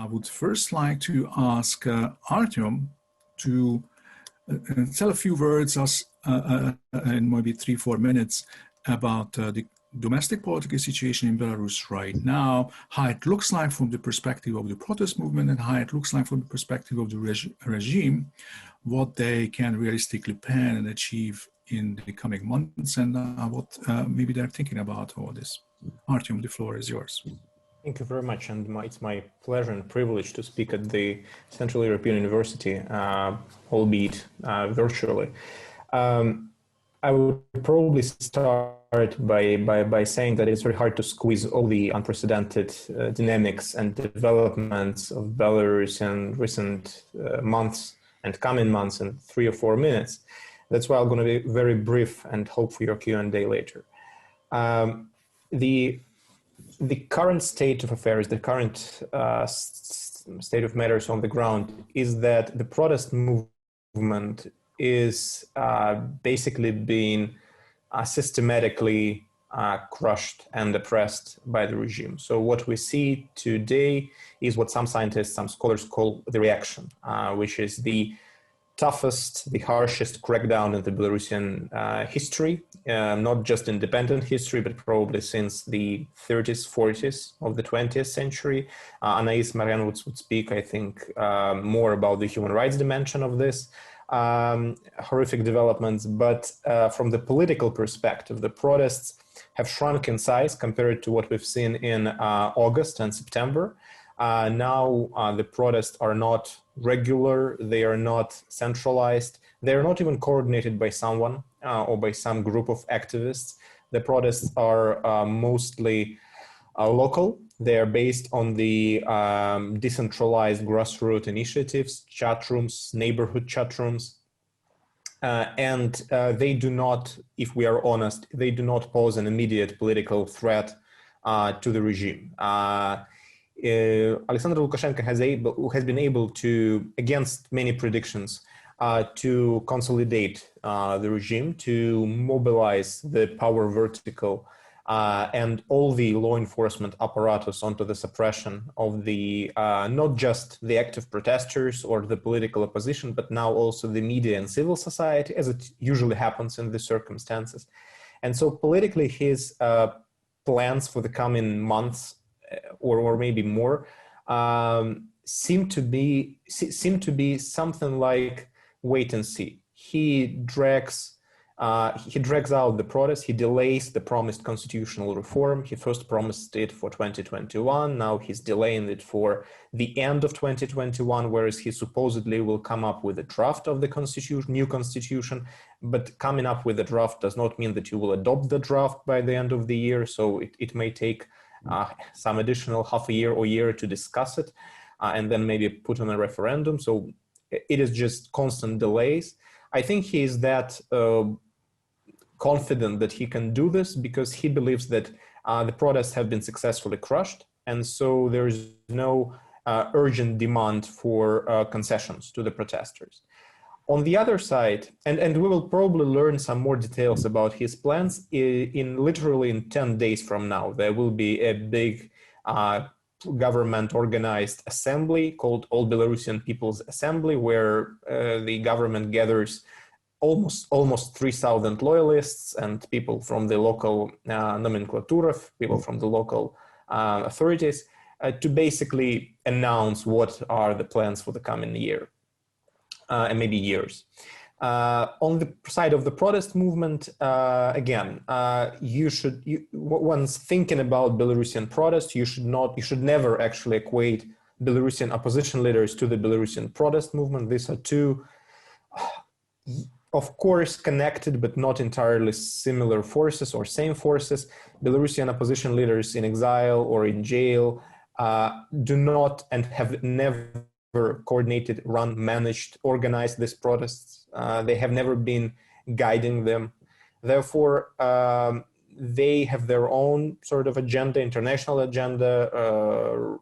I would first like to ask Artyom to tell a few words in maybe 3-4 minutes about the domestic political situation in Belarus right now, how it looks like from the perspective of the protest movement and how it looks like from the perspective of the regime, what they can realistically plan and achieve in the coming months, and what maybe they're thinking about all this. Artyom, the floor is yours. Thank you very much, and it's my pleasure and privilege to speak at the Central European University, albeit virtually. I would probably start by saying that it's very hard to squeeze all the unprecedented dynamics and developments of Belarus in recent months and coming months in 3 or 4 minutes. That's why I'm going to be very brief and hope for your Q&A later. The current state of affairs, the current state of matters on the ground is that the protest movement is basically being systematically crushed and oppressed by the regime. So what we see today is what some scientists, some scholars call the reaction, which is the toughest, the harshest crackdown in the Belarusian history, not just independent history, but probably since the 30s, 40s of the 20th century. Anais Marian would speak, I think, more about the human rights dimension of this horrific developments. But from the political perspective, the protests have shrunk in size compared to what we've seen in August and September. Now the protests are not regular, they are not centralized, they are not even coordinated by someone or by some group of activists. The protests are mostly local. They are based on the decentralized grassroots initiatives, chat rooms, neighborhood chat rooms. And they do not, if we are honest, they do not pose an immediate political threat to the regime. Alexander Lukashenko has been able to, against many predictions, to consolidate the regime, to mobilize the power vertical and all the law enforcement apparatus onto the suppression of the not just the active protesters or the political opposition, but now also the media and civil society, as it usually happens in these circumstances. And so politically, his plans for the coming months or maybe more seem to be something like wait and see. He drags out the protest. He delays the promised constitutional reform. He first promised it for 2021. Now he's delaying it for the end of 2021, whereas he supposedly will come up with a draft of the constitution, new constitution. But coming up with a draft does not mean that you will adopt the draft by the end of the year. So it may take some additional half a year or year to discuss it and then maybe put on a referendum. So it is just constant delays. I think he is that confident that he can do this because he believes that the protests have been successfully crushed. And so there is no urgent demand for concessions to the protesters. On the other side, and we will probably learn some more details about his plans literally in 10 days from now. There will be a big government organized assembly called All Belarusian People's Assembly, where the government gathers almost 3,000 loyalists and people from the local nomenclatura, people from the local authorities, to basically announce what are the plans for the coming year. And maybe years. On the side of the protest movement, again, once thinking about Belarusian protest, you should never actually equate Belarusian opposition leaders to the Belarusian protest movement. These are two, of course, connected but not entirely similar forces or same forces. Belarusian opposition leaders in exile or in jail do not and have never coordinated, run, managed, organized these protests. They have never been guiding them. Therefore, they have their own sort of agenda, international agenda,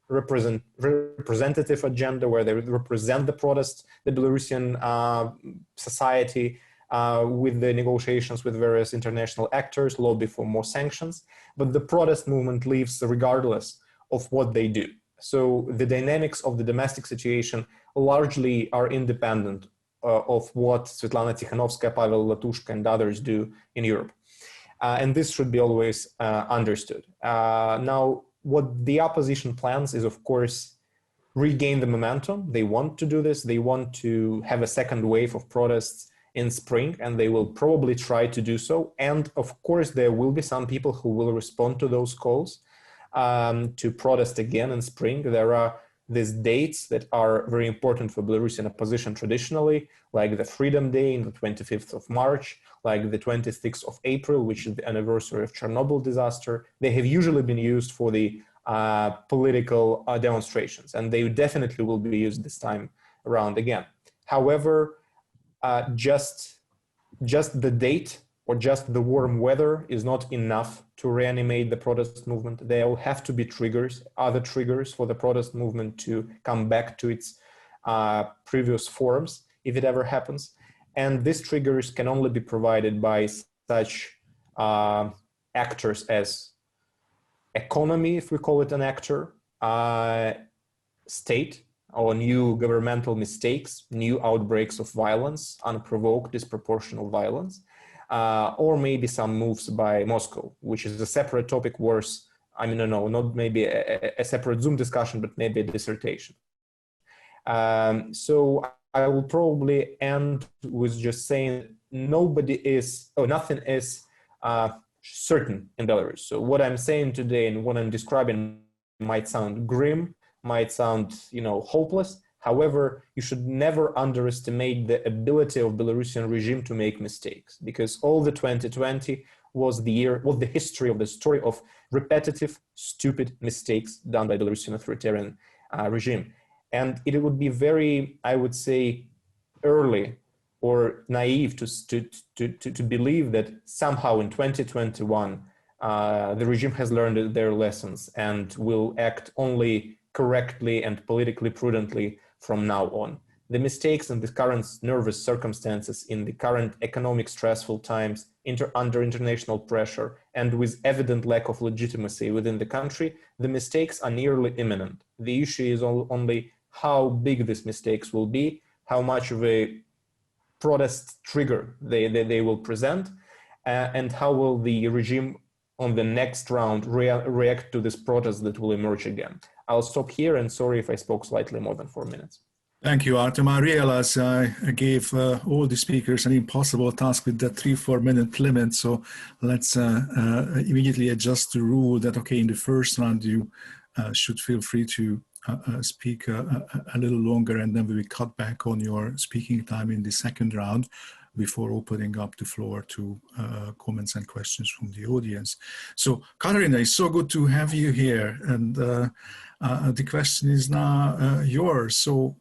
representative agenda, where they represent the protests, the Belarusian society with the negotiations with various international actors, lobby for more sanctions. But the protest movement lives regardless of what they do. So the dynamics of the domestic situation largely are independent of what Svyatlana Tsikhanouskaya, Pavel Latushka, and others do in Europe. And this should be always understood. Now, what the opposition plans is, of course, regain the momentum. They want to do this. They want to have a second wave of protests in spring, and they will probably try to do so. And of course, there will be some people who will respond to those calls to protest again in spring. There are these dates that are very important for Belarusian opposition traditionally, like the Freedom Day on the 25th of March, like the 26th of April, which is the anniversary of Chernobyl disaster. They have usually been used for the political demonstrations, and they definitely will be used this time around again. However, just the date or just the warm weather is not enough to reanimate the protest movement. There will have to be triggers, other triggers for the protest movement to come back to its previous forms, if it ever happens. And these triggers can only be provided by such actors as economy, if we call it an actor, state, or new governmental mistakes, new outbreaks of violence, unprovoked, disproportional violence, or maybe some moves by Moscow, which is a separate topic worth, I mean, no, not maybe a separate Zoom discussion, but maybe a dissertation. So I will probably end with just saying nothing is certain in Belarus. So what I'm saying today and what I'm describing might sound grim, might sound, hopeless. However, you should never underestimate the ability of Belarusian regime to make mistakes, because all the 2020 was the history of the story of repetitive, stupid mistakes done by Belarusian authoritarian regime. And it would be very, I would say, early or naive to believe that somehow in 2021, the regime has learned their lessons and will act only correctly and politically prudently from now on. The mistakes in the current nervous circumstances, in the current economic stressful times, under international pressure, and with evident lack of legitimacy within the country, the mistakes are nearly imminent. The issue is only how big these mistakes will be, how much of a protest trigger they will present, and how will the regime on the next round react to this protest that will emerge again. I'll stop here, and sorry if I spoke slightly more than 4 minutes. Thank you, Artem. I realize I gave all the speakers an impossible task with that 3-4 minute limit. So let's immediately adjust the rule that, okay, in the first round, you should feel free to speak a little longer, and then we will cut back on your speaking time in the second round before opening up the floor to comments and questions from the audience. So, Katarina, it's so good to have you here. And the question is now yours. So,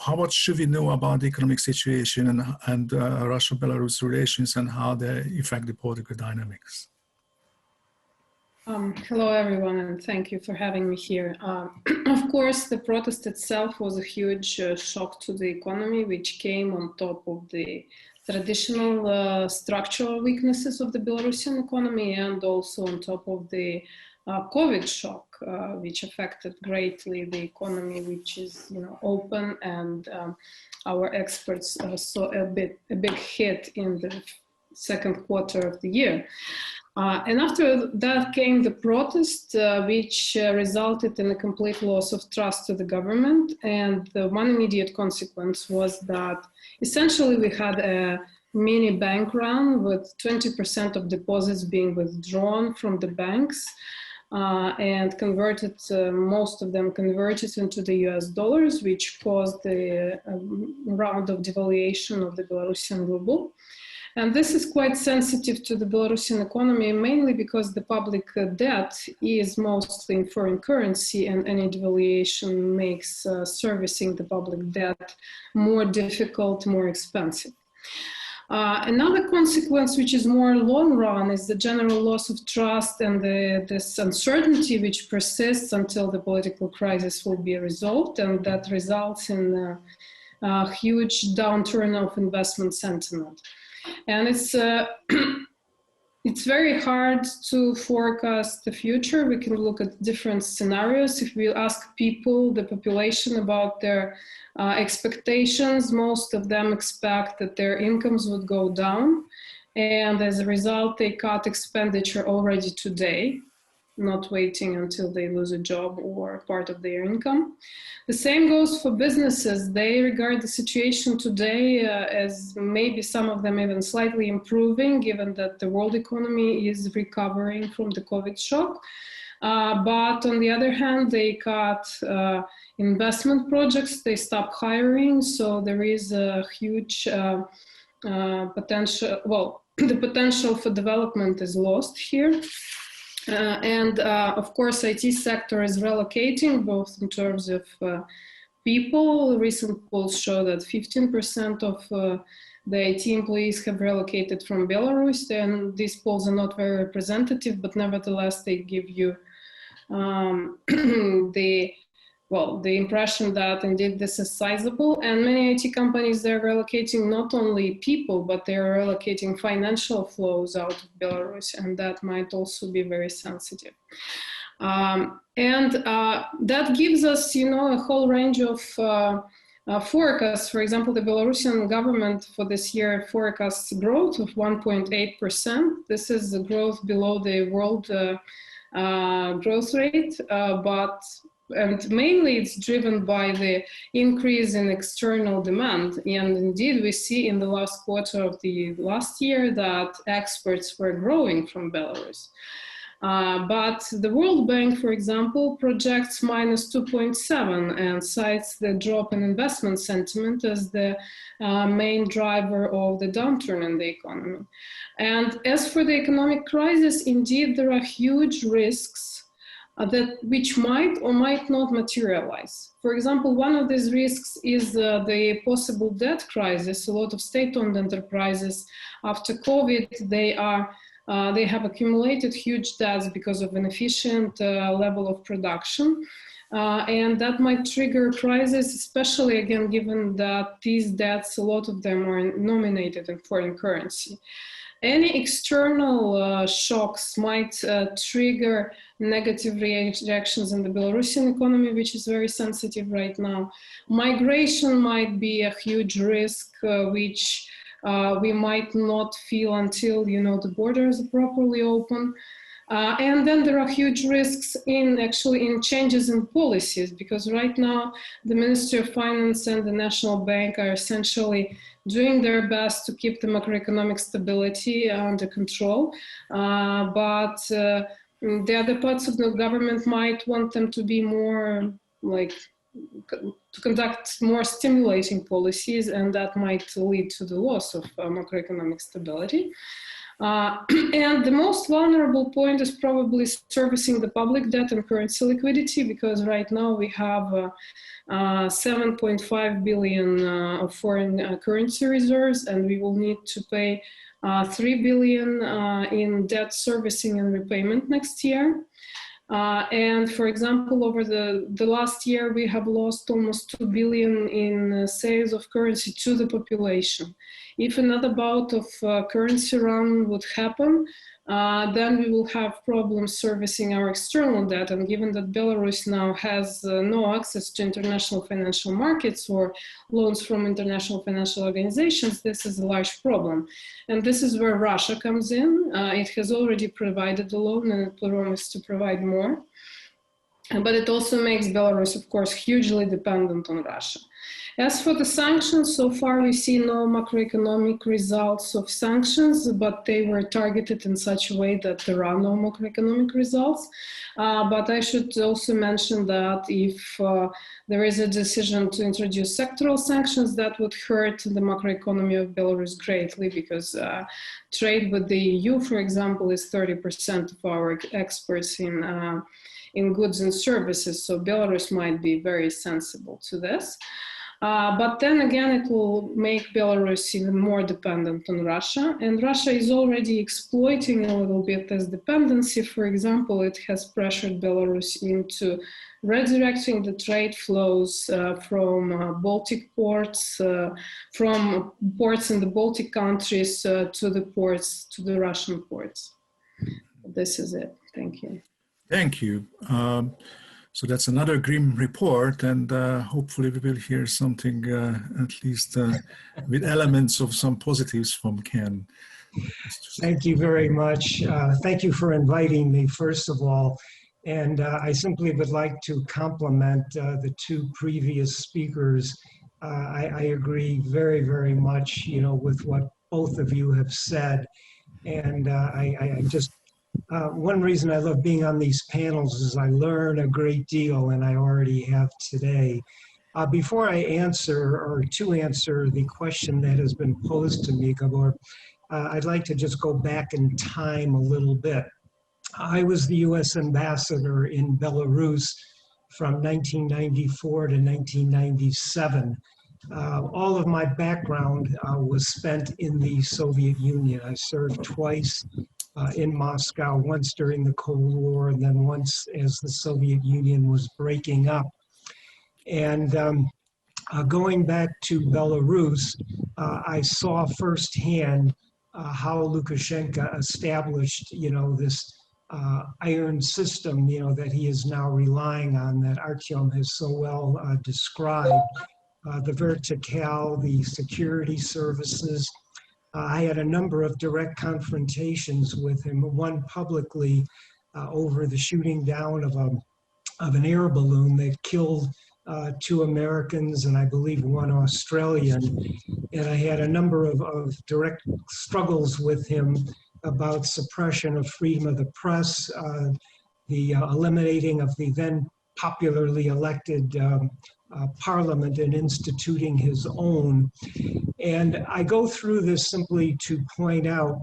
how much should we know about the economic situation and Russia-Belarus relations and how they affect the political dynamics? Hello, everyone, and thank you for having me here. Of course, the protest itself was a huge shock to the economy, which came on top of the traditional structural weaknesses of the Belarusian economy, and also on top of the COVID shock, which affected greatly the economy, which is open, and our experts saw a big hit in the second quarter of the year. And after that came the protest, which resulted in a complete loss of trust to the government. And the one immediate consequence was that essentially we had a mini bank run with 20% of deposits being withdrawn from the banks and converted, most of them converted into the US dollars, which caused the round of devaluation of the Belarusian ruble. And this is quite sensitive to the Belarusian economy, mainly because the public debt is mostly in foreign currency, and any devaluation makes servicing the public debt more difficult, more expensive. Another consequence, which is more long run, is the general loss of trust and this uncertainty which persists until the political crisis will be resolved, and that results in a huge downturn of investment sentiment. And it's it's very hard to forecast the future. We can look at different scenarios. If we ask people, the population, about their expectations, most of them expect that their incomes would go down. And as a result, they cut expenditure already today, not waiting until they lose a job or part of their income. The same goes for businesses. They regard the situation today as maybe some of them even slightly improving, given that the world economy is recovering from the COVID shock. But on the other hand, they cut investment projects, they stop hiring, so there is a huge potential, well, the potential for development is lost here. And of course, IT sector is relocating, both in terms of people. Recent polls show that 15% of the IT employees have relocated from Belarus, and these polls are not very representative, but nevertheless, they give you the impression that indeed this is sizable. And many IT companies, they're relocating not only people, but they're relocating financial flows out of Belarus, and that might also be very sensitive. That gives us, a whole range of forecasts. For example, the Belarusian government for this year forecasts growth of 1.8%. This is a growth below the world growth rate, and mainly it's driven by the increase in external demand. And indeed, we see in the last quarter of the last year that exports were growing from Belarus. But the World Bank, for example, projects minus 2.7 and cites the drop in investment sentiment as the main driver of the downturn in the economy. And as for the economic crisis, indeed, there are huge risks which might or might not materialize. For example, one of these risks is the possible debt crisis. A lot of state-owned enterprises after COVID, they have accumulated huge debts because of inefficient level of production. And that might trigger a crisis, especially again, given that these debts, a lot of them are nominated in foreign currency. Any external shocks might trigger negative reactions in the Belarusian economy, which is very sensitive right now. Migration might be a huge risk, which we might not feel until the borders are properly open. And then there are huge risks in changes in policies, because right now the Ministry of Finance and the National Bank are essentially doing their best to keep the macroeconomic stability under control. But the other parts of the government might want them to be more to conduct more stimulating policies, and that might lead to the loss of macroeconomic stability. And the most vulnerable point is probably servicing the public debt and currency liquidity, because right now we have 7.5 billion of foreign currency reserves, and we will need to pay 3 billion in debt servicing and repayment next year. And for example, over the last year, we have lost almost 2 billion in sales of currency to the population. If another bout of currency run would happen, then we will have problems servicing our external debt. And given that Belarus now has no access to international financial markets or loans from international financial organizations, this is a large problem. And this is where Russia comes in. It has already provided the loan and it promises to provide more. But it also makes Belarus, of course, hugely dependent on Russia. As for the sanctions, so far we see no macroeconomic results of sanctions, but they were targeted in such a way that there are no macroeconomic results. But I should also mention that if there is a decision to introduce sectoral sanctions, that would hurt the macroeconomy of Belarus greatly, because trade with the EU, for example, is 30% of our exports in goods and services. So Belarus might be very sensible to this. But then again, it will make Belarus even more dependent on Russia. And Russia is already exploiting a little bit this dependency. For example, it has pressured Belarus into redirecting the trade flows from Baltic ports, from ports in the Baltic countries to the Russian ports. This is it. Thank you. Thank you. So that's another grim report, and hopefully we will hear something at least with elements of some positives from Ken. Thank you very much. Thank you for inviting me, first of all. And I simply would like to compliment the two previous speakers. I agree very, very much, with what both of you have said. And I just one reason I love being on these panels is I learn a great deal, and I already have today. Before I answer, or to answer the question that has been posed to me, Gabor, I'd like to just go back in time a little bit. I was the U.S. ambassador in Belarus from 1994 to 1997. All of my background was spent in the Soviet Union. I served twice in Moscow, once during the Cold War, and then once as the Soviet Union was breaking up. And going back to Belarus, I saw firsthand how Lukashenka established, this iron system, that he is now relying on, that Artyom has so well described. The vertical, the security services. I had a number of direct confrontations with him, one publicly over the shooting down of an air balloon that killed 2 Americans and I believe 1 Australian. And I had a number of direct struggles with him about suppression of freedom of the press, the eliminating of the then popularly elected parliament and instituting his own. And I go through this simply to point out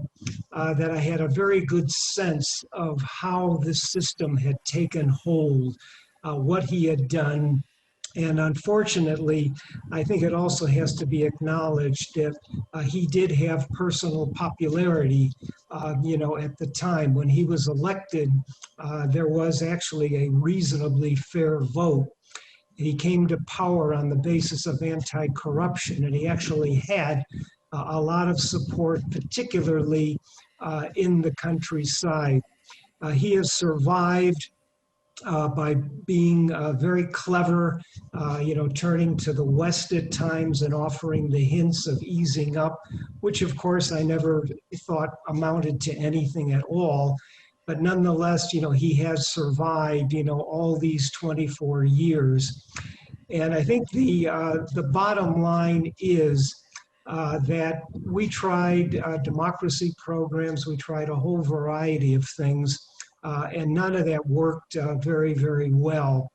that I had a very good sense of how this system had taken hold, what he had done. And unfortunately, I think it also has to be acknowledged that he did have personal popularity, at the time. When he was elected, there was actually a reasonably fair vote. He came to power on the basis of anti-corruption, and he actually had a lot of support, particularly in the countryside. He has survived by being very clever, turning to the West at times and offering the hints of easing up, which of course I never thought amounted to anything at all. But nonetheless, he has survived, all these 24 years. And I think the bottom line is that we tried democracy programs, we tried a whole variety of things, and none of that worked very, very well.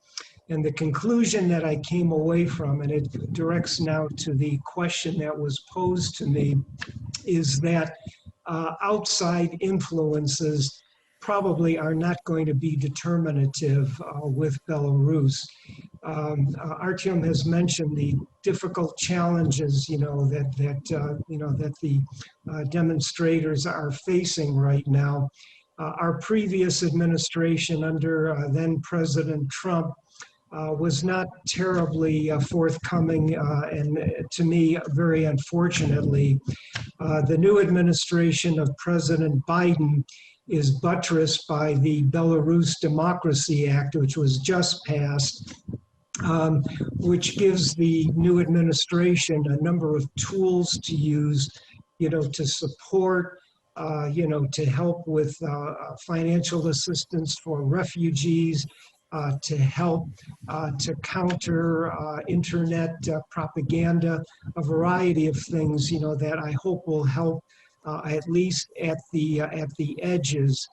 And the conclusion that I came away from, and it directs now to the question that was posed to me, is that outside influences probably are not going to be determinative with Belarus. Artyom has mentioned the difficult challenges, that the demonstrators are facing right now. Our previous administration under then President Trump was not terribly forthcoming, and to me, very unfortunately. The new administration of President Biden is buttressed by the Belarus Democracy Act, which was just passed, which gives the new administration a number of tools to use, to support, to help with financial assistance for refugees, to help to counter internet propaganda, a variety of things, that I hope will help at least at the edges.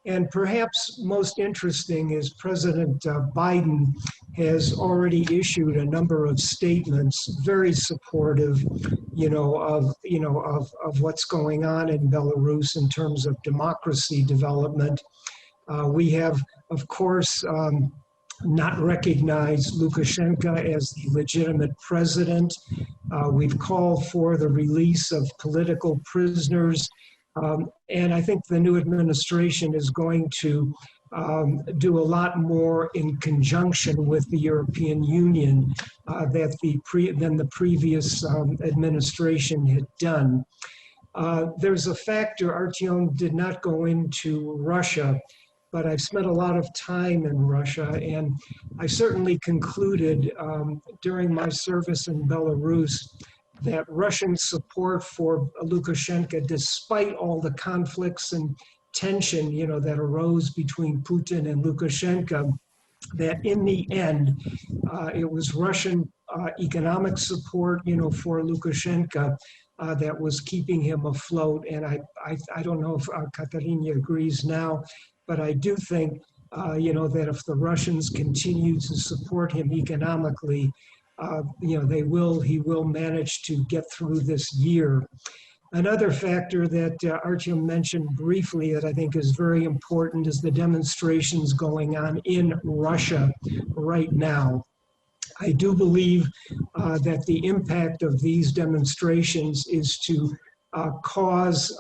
And perhaps most interesting is President Biden has already issued a number of statements, very supportive, of what's going on in Belarus in terms of democracy development. We have, of course, not recognize Lukashenka as the legitimate president. We've called for the release of political prisoners. And I think the new administration is going to do a lot more in conjunction with the European Union than the previous administration had done. There's a factor, Artyom did not go into Russia, but I've spent a lot of time in Russia, and I certainly concluded during my service in Belarus that Russian support for Lukashenka, despite all the conflicts and tension, that arose between Putin and Lukashenka, that in the end, it was Russian economic support, for Lukashenka that was keeping him afloat. And I don't know if Katarina agrees now, but I do think, that if the Russians continue to support him economically, he will manage to get through this year. Another factor that Artyom mentioned briefly that I think is very important is the demonstrations going on in Russia right now. I do believe that the impact of these demonstrations is to cause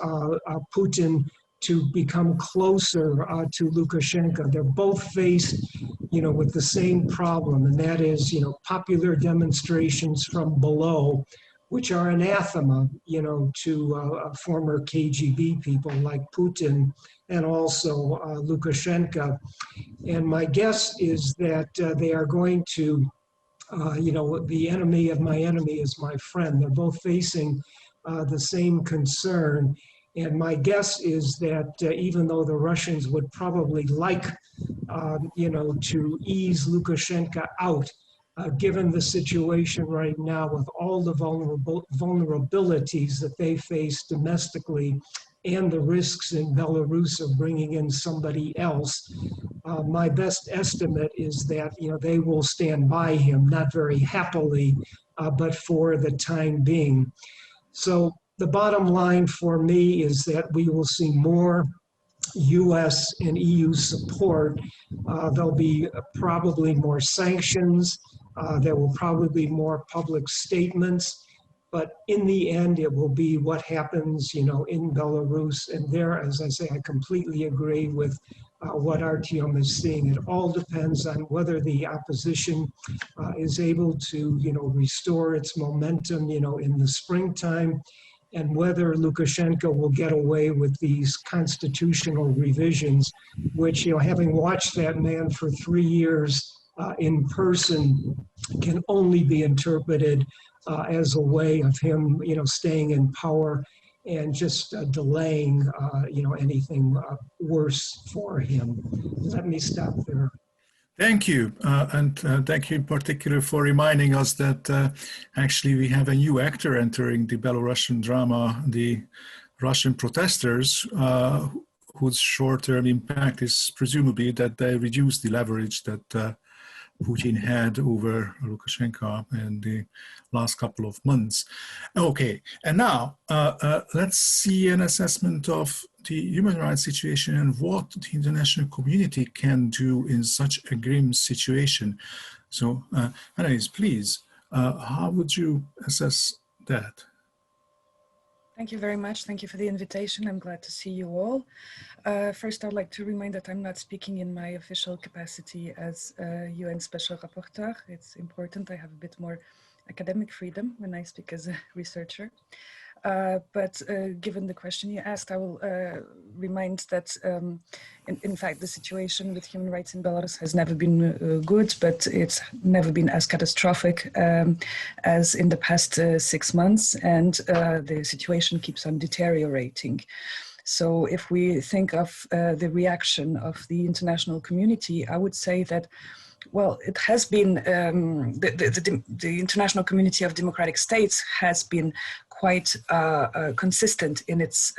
Putin to become closer to Lukashenka. They're both faced, with the same problem, and that is, popular demonstrations from below, which are anathema, to former KGB people like Putin and also Lukashenka. And my guess is that they are going to, the enemy of my enemy is my friend. They're both facing the same concern. And my guess is that even though the Russians would probably like, to ease Lukashenka out, given the situation right now with all the vulnerabilities that they face domestically and the risks in Belarus of bringing in somebody else, my best estimate is that, they will stand by him, not very happily, but for the time being. So the bottom line for me is that we will see more US and EU support. There'll be probably more sanctions. There will probably be more public statements. But in the end, it will be what happens, in Belarus. And there, as I say, I completely agree with what Artyom is seeing. It all depends on whether the opposition is able to, restore its momentum, in the springtime, and whether Lukashenko will get away with these constitutional revisions, which, having watched that man for 3 years in person, can only be interpreted as a way of him, staying in power and just delaying, anything worse for him. Let me stop there. Thank you. And thank you in particular for reminding us that actually we have a new actor entering the Belarusian drama, the Russian protesters, whose short-term impact is presumably that they reduce the leverage that Putin had over Lukashenko in the last couple of months. Okay, and now let's see an assessment of the human rights situation and what the international community can do in such a grim situation. So, Anais, please, how would you assess that? Thank you very much. Thank you for the invitation. I'm glad to see you all. First, I'd like to remind that I'm not speaking in my official capacity as UN Special Rapporteur. It's important I have a bit more academic freedom when I speak as a researcher. But given the question you asked, I will remind that, in fact, the situation with human rights in Belarus has never been good, but it's never been as catastrophic as in the past 6 months, and the situation keeps on deteriorating. So if we think of the reaction of the international community, I would say that, well, it has been, the international community of democratic states has been quite consistent in its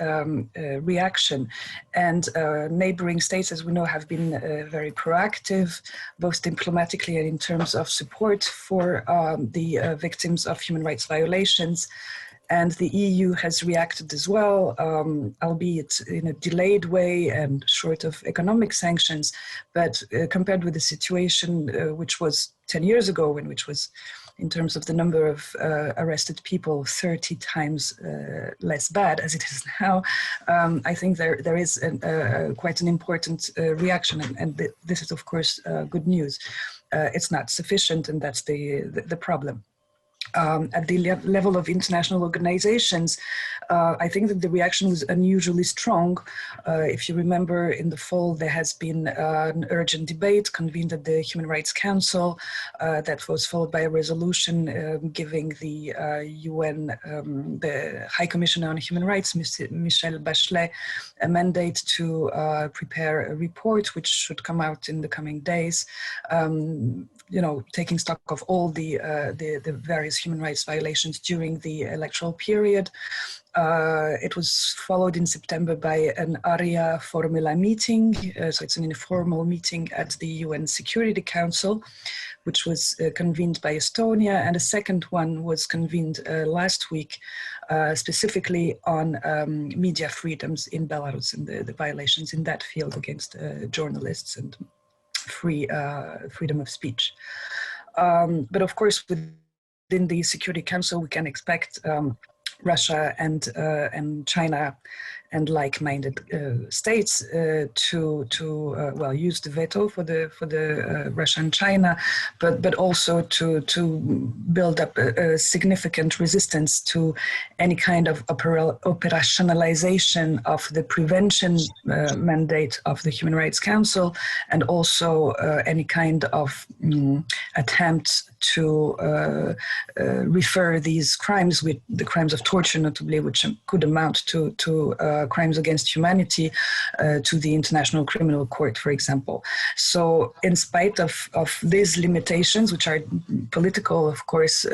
reaction. And neighboring states, as we know, have been very proactive, both diplomatically and in terms of support for the victims of human rights violations. And the EU has reacted as well, albeit in a delayed way and short of economic sanctions. But compared with the situation which was 10 years ago, which was, in terms of the number of arrested people, 30 times less bad as it is now, I think there is quite an important reaction, and this is of course good news. It's not sufficient, and that's the problem. At the level of international organizations, I think that the reaction was unusually strong. If you remember, in the fall, there has been an urgent debate convened at the Human Rights Council that was followed by a resolution giving the UN, the High Commissioner on Human Rights, Michelle Bachelet, a mandate to prepare a report which should come out in the coming days, taking stock of all the various human rights violations during the electoral period. It was followed in September by an ARIA Formula meeting, so it's an informal meeting at the UN Security Council, which was convened by Estonia, and a second one was convened last week, specifically on media freedoms in Belarus and the violations in that field against journalists and freedom of speech. But of course, within the Security Council, we can expect Russia and China and like-minded states to use the veto for the Russia and China, but also to build up a significant resistance to any kind of operationalization of the prevention mandate of the Human Rights Council, and also any kind of attempt to refer these crimes, with the crimes of torture notably, which could amount to crimes against humanity, to the International Criminal Court, for example. So in spite of these limitations, which are political, of course,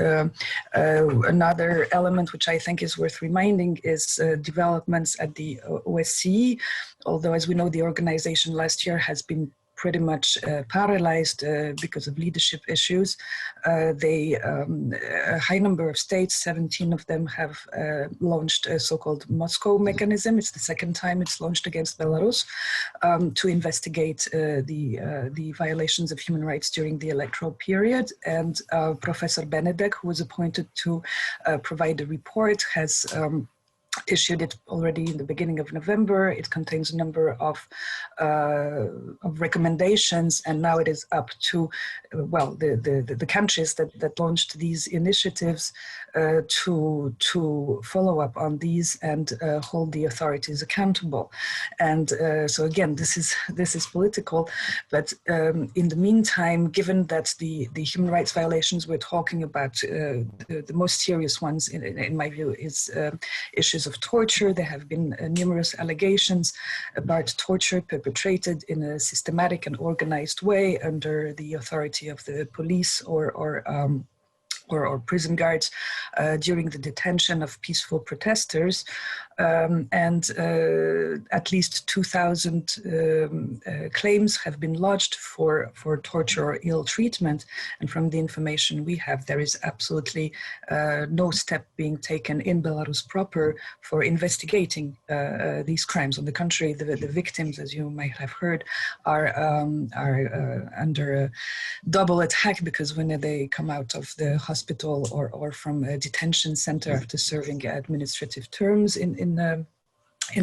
another element which I think is worth reminding is developments at the OSCE, although as we know, the organization last year has been pretty much paralyzed because of leadership issues. A high number of states, 17 of them, have launched a so-called Moscow mechanism. It's the second time it's launched against Belarus to investigate the violations of human rights during the electoral period. And Professor Benedek, who was appointed to provide a report, has issued it already in the beginning of November. It contains a number of recommendations, and now it is up to the countries that launched these initiatives to follow up on these and hold the authorities accountable. And so again, this is political, but in the meantime, given that the human rights violations we're talking about, the most serious ones in my view is issues of torture. There have been numerous allegations about torture perpetrated in a systematic and organized way under the authority of the police or prison guards during the detention of peaceful protesters. And at least 2,000 claims have been lodged for torture or ill treatment. And from the information we have, there is absolutely no step being taken in Belarus proper for investigating these crimes. On the contrary, the victims, as you might have heard, are under a double attack, because when they come out of the hospital or from a detention center after serving administrative terms in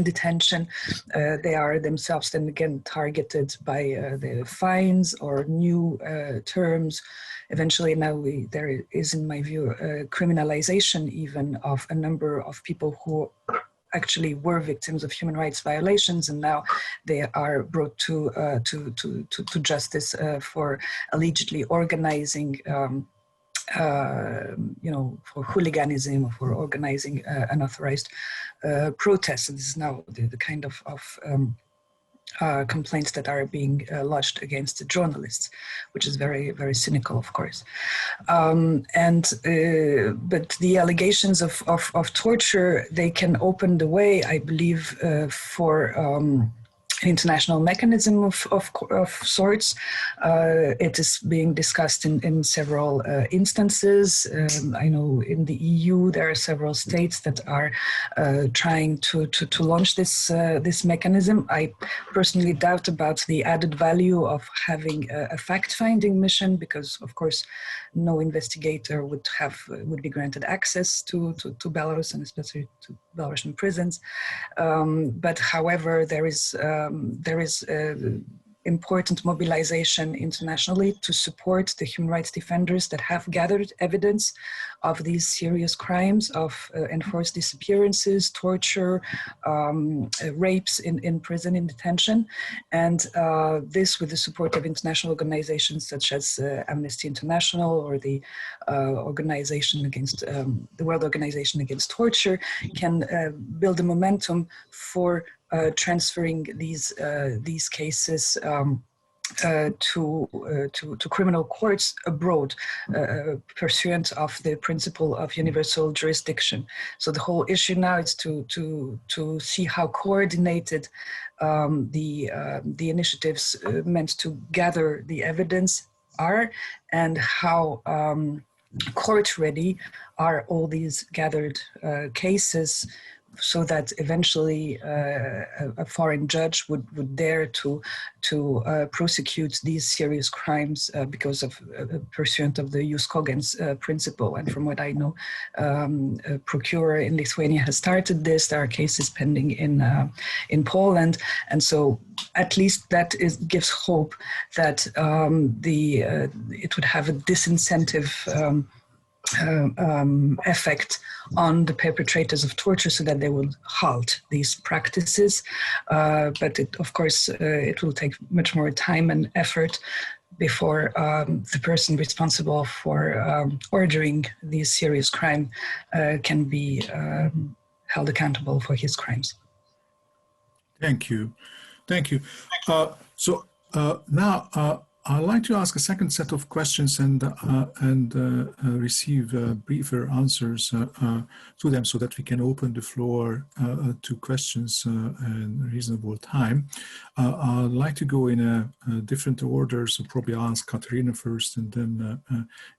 detention, they are themselves then again targeted by the fines or new terms. Eventually now there is, in my view, a criminalization even of a number of people who actually were victims of human rights violations, and now they are brought to justice for allegedly organizing for hooliganism, or for organizing unauthorized protests. And this is now the kind of complaints that are being lodged against the journalists, which is very, very cynical, of course. But the allegations of torture, they can open the way, I believe, for international mechanism of sorts. It is being discussed in several instances. I know in the EU there are several states that are trying to launch this mechanism. I personally doubt about the added value of having a fact-finding mission, because of course no investigator would be granted access to Belarus, and especially to Belarusian prisons. But however, there is important mobilization internationally to support the human rights defenders that have gathered evidence of these serious crimes of enforced disappearances, torture, rapes in prison, in detention. And this with the support of international organizations such as Amnesty International or the organization against the World Organization Against Torture, can build a momentum for transferring these cases to criminal courts abroad, pursuant of the principle of universal jurisdiction. So the whole issue now is to see how coordinated the initiatives meant to gather the evidence are, and how court-ready are all these gathered cases, so that eventually a foreign judge would dare to prosecute these serious crimes because of pursuant of the jus cogens principle. And from what I know, a procurer in Lithuania has started this. There are cases pending in Poland, and so at least that gives hope that it would have a disincentive effect on the perpetrators of torture, so that they will halt these practices. But of course, it will take much more time and effort before the person responsible for ordering these serious crimes can be held accountable for his crimes. Thank you. Thank you. So now I'd like to ask a second set of questions and receive briefer answers to them, so that we can open the floor to questions in reasonable time. I'd like to go in a different order, so probably ask Katerina first, and then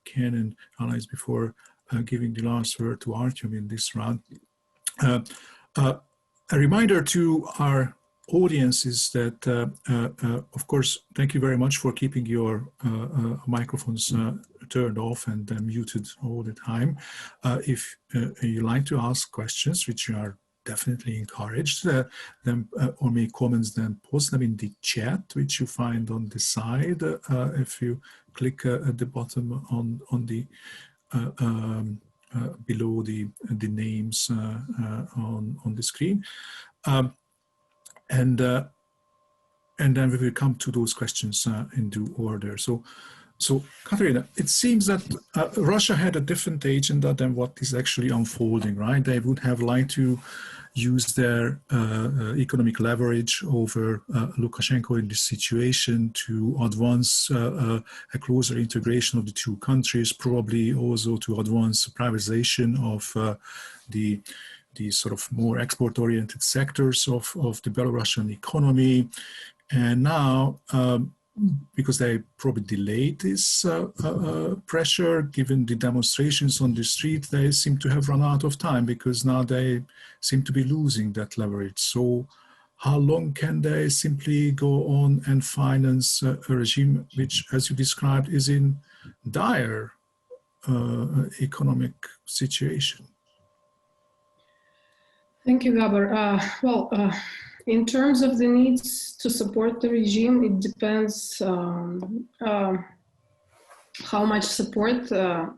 Ken and Allies, before giving the last word to Artyom in this round. A reminder to our audience is that, of course, thank you very much for keeping your microphones turned off and muted all the time. If you like to ask questions, which you are definitely encouraged, then or make comments, then post them in the chat, which you find on the side. If you click at the bottom on the below the names on the screen. And then we will come to those questions in due order. So Katerina, it seems that Russia had a different agenda than what is actually unfolding, right? They would have liked to use their economic leverage over Lukashenko in this situation to advance a closer integration of the two countries, probably also to advance privatization of the sort of more export-oriented sectors of the Belarusian economy. And now, because they probably delayed this pressure, given the demonstrations on the street, they seem to have run out of time, because now they seem to be losing that leverage. So how long can they simply go on and finance a regime which, as you described, is in dire economic situation? Thank you, Gabor. In terms of the needs to support the regime, it depends how much support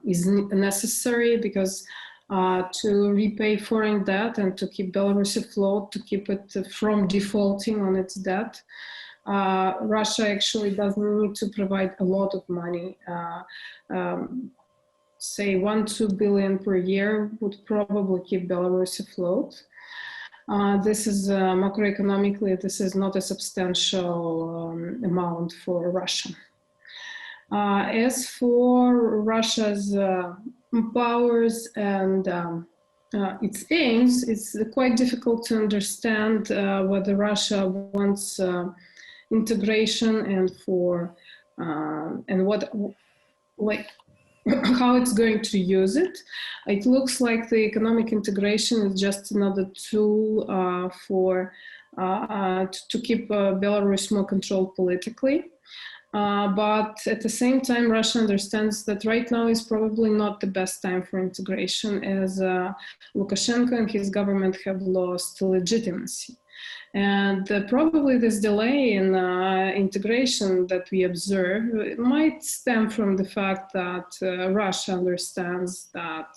is necessary, because to repay foreign debt and to keep Belarus afloat, to keep it from defaulting on its debt, Russia actually doesn't need to provide a lot of money. Say 1-2 billion per year would probably keep Belarus afloat. This is macroeconomically, this is not a substantial amount for Russia. As for Russia's powers and its aims, it's quite difficult to understand whether Russia wants integration and what, like, how it's going to use it. It looks like the economic integration is just another tool to keep Belarus more controlled politically. But at the same time, Russia understands that right now is probably not the best time for integration, as Lukashenka and his government have lost legitimacy. And probably this delay in integration that we observe might stem from the fact that Russia understands that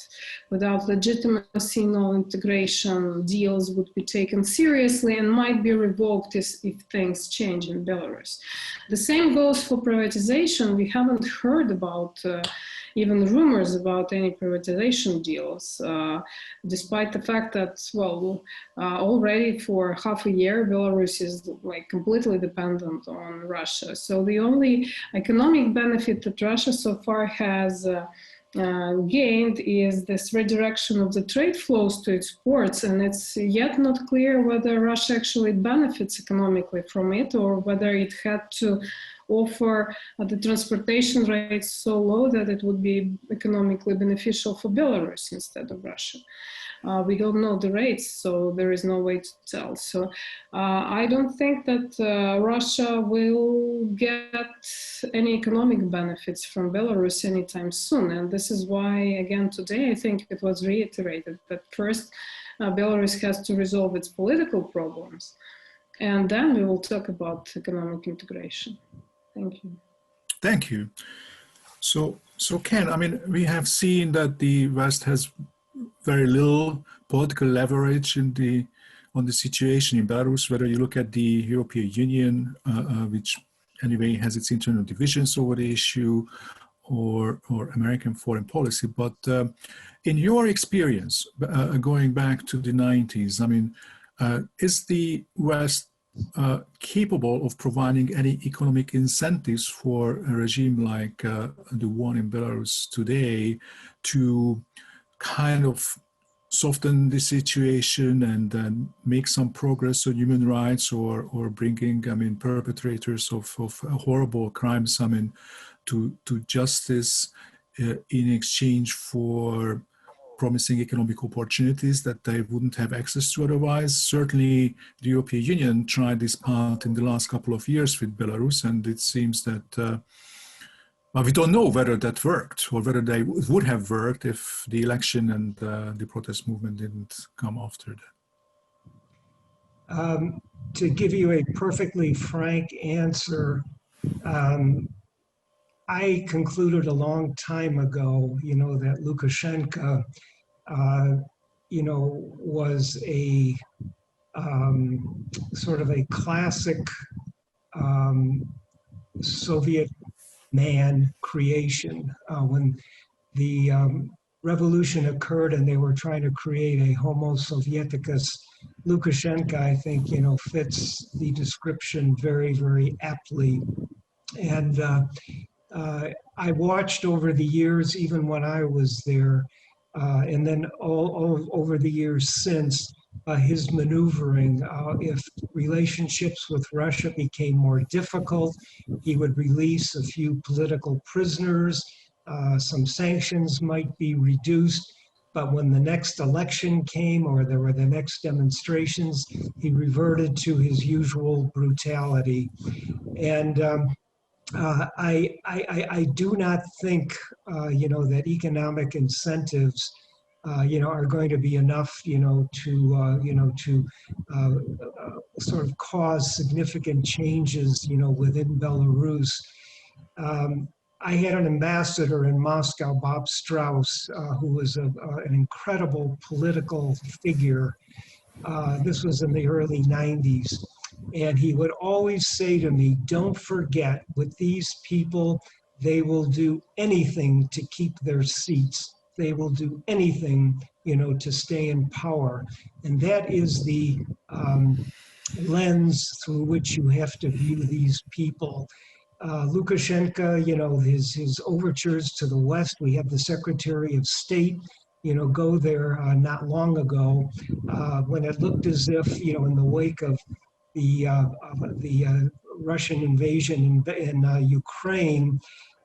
without legitimacy, no integration deals would be taken seriously and might be revoked if things change in Belarus. The same goes for privatization. We haven't heard about even rumors about any privatization deals, despite the fact that, well, already for half a year, Belarus is like completely dependent on Russia. So the only economic benefit that Russia so far has gained is this redirection of the trade flows to its ports, and it's yet not clear whether Russia actually benefits economically from it or whether it had to offer the transportation rates so low that it would be economically beneficial for Belarus instead of Russia. We don't know the rates, so there is no way to tell. So I don't think that Russia will get any economic benefits from Belarus anytime soon. And this is why, again, today, I think it was reiterated that first, Belarus has to resolve its political problems, and then we will talk about economic integration. Thank you. Thank you. So Ken, I mean, we have seen that the West has very little political leverage on the situation in Belarus, whether you look at the European Union, which anyway has its internal divisions over the issue, or American foreign policy. But in your experience, going back to the 90s, I mean, is the West capable of providing any economic incentives for a regime like the one in Belarus today to kind of soften the situation and make some progress on human rights, or bringing, I mean, perpetrators of horrible crimes, I mean, to justice in exchange for promising economic opportunities that they wouldn't have access to otherwise? Certainly, the European Union tried this path in the last couple of years with Belarus, and it seems that well, we don't know whether that worked or whether they would have worked if the election and the protest movement didn't come after that. To give you a perfectly frank answer, I concluded a long time ago, that Lukashenka, was a sort of a classic Soviet man creation. When the revolution occurred and they were trying to create a Homo Sovieticus, Lukashenka, I think, fits the description very, very aptly. And I watched over the years, even when I was there, and then all over the years since, his maneuvering. If relationships with Russia became more difficult, he would release a few political prisoners, some sanctions might be reduced, but when the next election came or there were the next demonstrations, he reverted to his usual brutality. And I do not think, that economic incentives are going to be enough, to sort of cause significant changes, within Belarus. I had an ambassador in Moscow, Bob Strauss, who was an incredible political figure. This was in the early 90s. And he would always say to me, don't forget, with these people, they will do anything to keep their seats. They will do anything, to stay in power. And that is the lens through which you have to view these people. Lukashenka, his overtures to the West, we have the Secretary of State go there not long ago, when it looked as if, in the wake of the Russian invasion in Ukraine,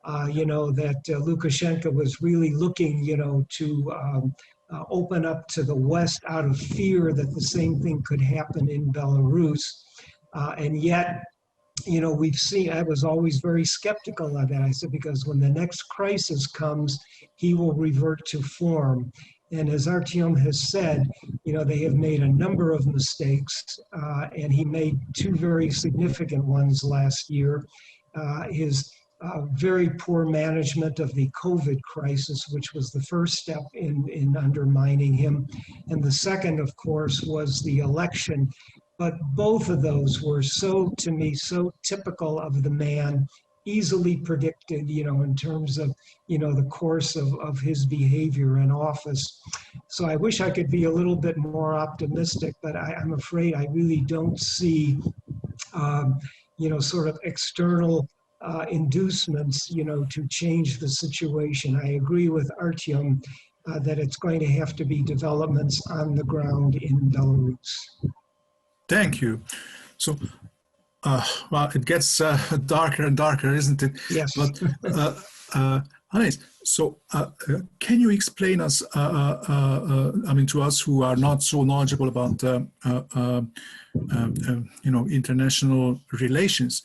that Lukashenka was really looking, to open up to the West out of fear that the same thing could happen in Belarus. And yet, we've seen, I was always very skeptical of that. I said, because when the next crisis comes, he will revert to form. And as Artyom has said, they have made a number of mistakes, and he made two very significant ones last year. His very poor management of the COVID crisis, which was the first step in undermining him. And the second, of course, was the election. But both of those were to me, so typical of the man, easily predicted, in terms of, the course of his behavior in office. So I wish I could be a little bit more optimistic, but I'm afraid I really don't see, sort of external inducements, to change the situation. I agree with Artyom that it's going to have to be developments on the ground in Belarus. Thank you. So, well, it gets darker and darker, isn't it? Yes. But, Hannes, so can you explain us, to us who are not so knowledgeable about, international relations,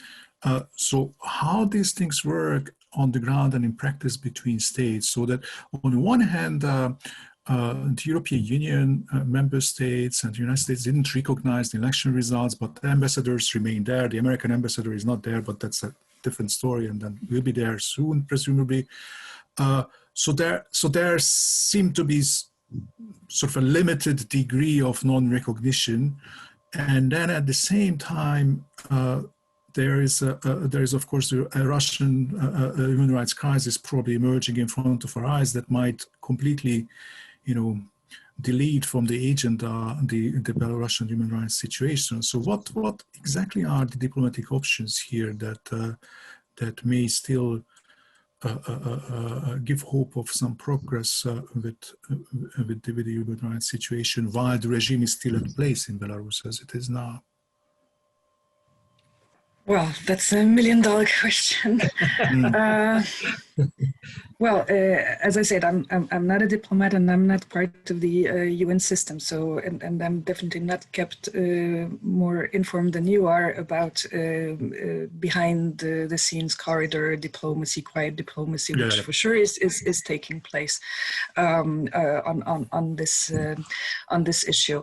so how these things work on the ground and in practice between states, so that on the one hand, the European Union member states and the United States didn't recognize the election results, but the ambassadors remain there. The American ambassador is not there, but that's a different story, and then will be there soon, presumably. So there seemed to be sort of a limited degree of non-recognition, and then at the same time, there is of course a Russian human rights crisis probably emerging in front of our eyes that might completely, delete from the agenda the Belarusian human rights situation. So what exactly are the diplomatic options here that may still give hope of some progress with the human rights situation while the regime is still in place in Belarus as it is now? Well, that's $1 million question. Well, as I said, I'm not a diplomat and I'm not part of the UN system. So, and I'm definitely not kept more informed than you are about behind the scenes corridor diplomacy, quiet diplomacy, which for sure is taking place on this issue.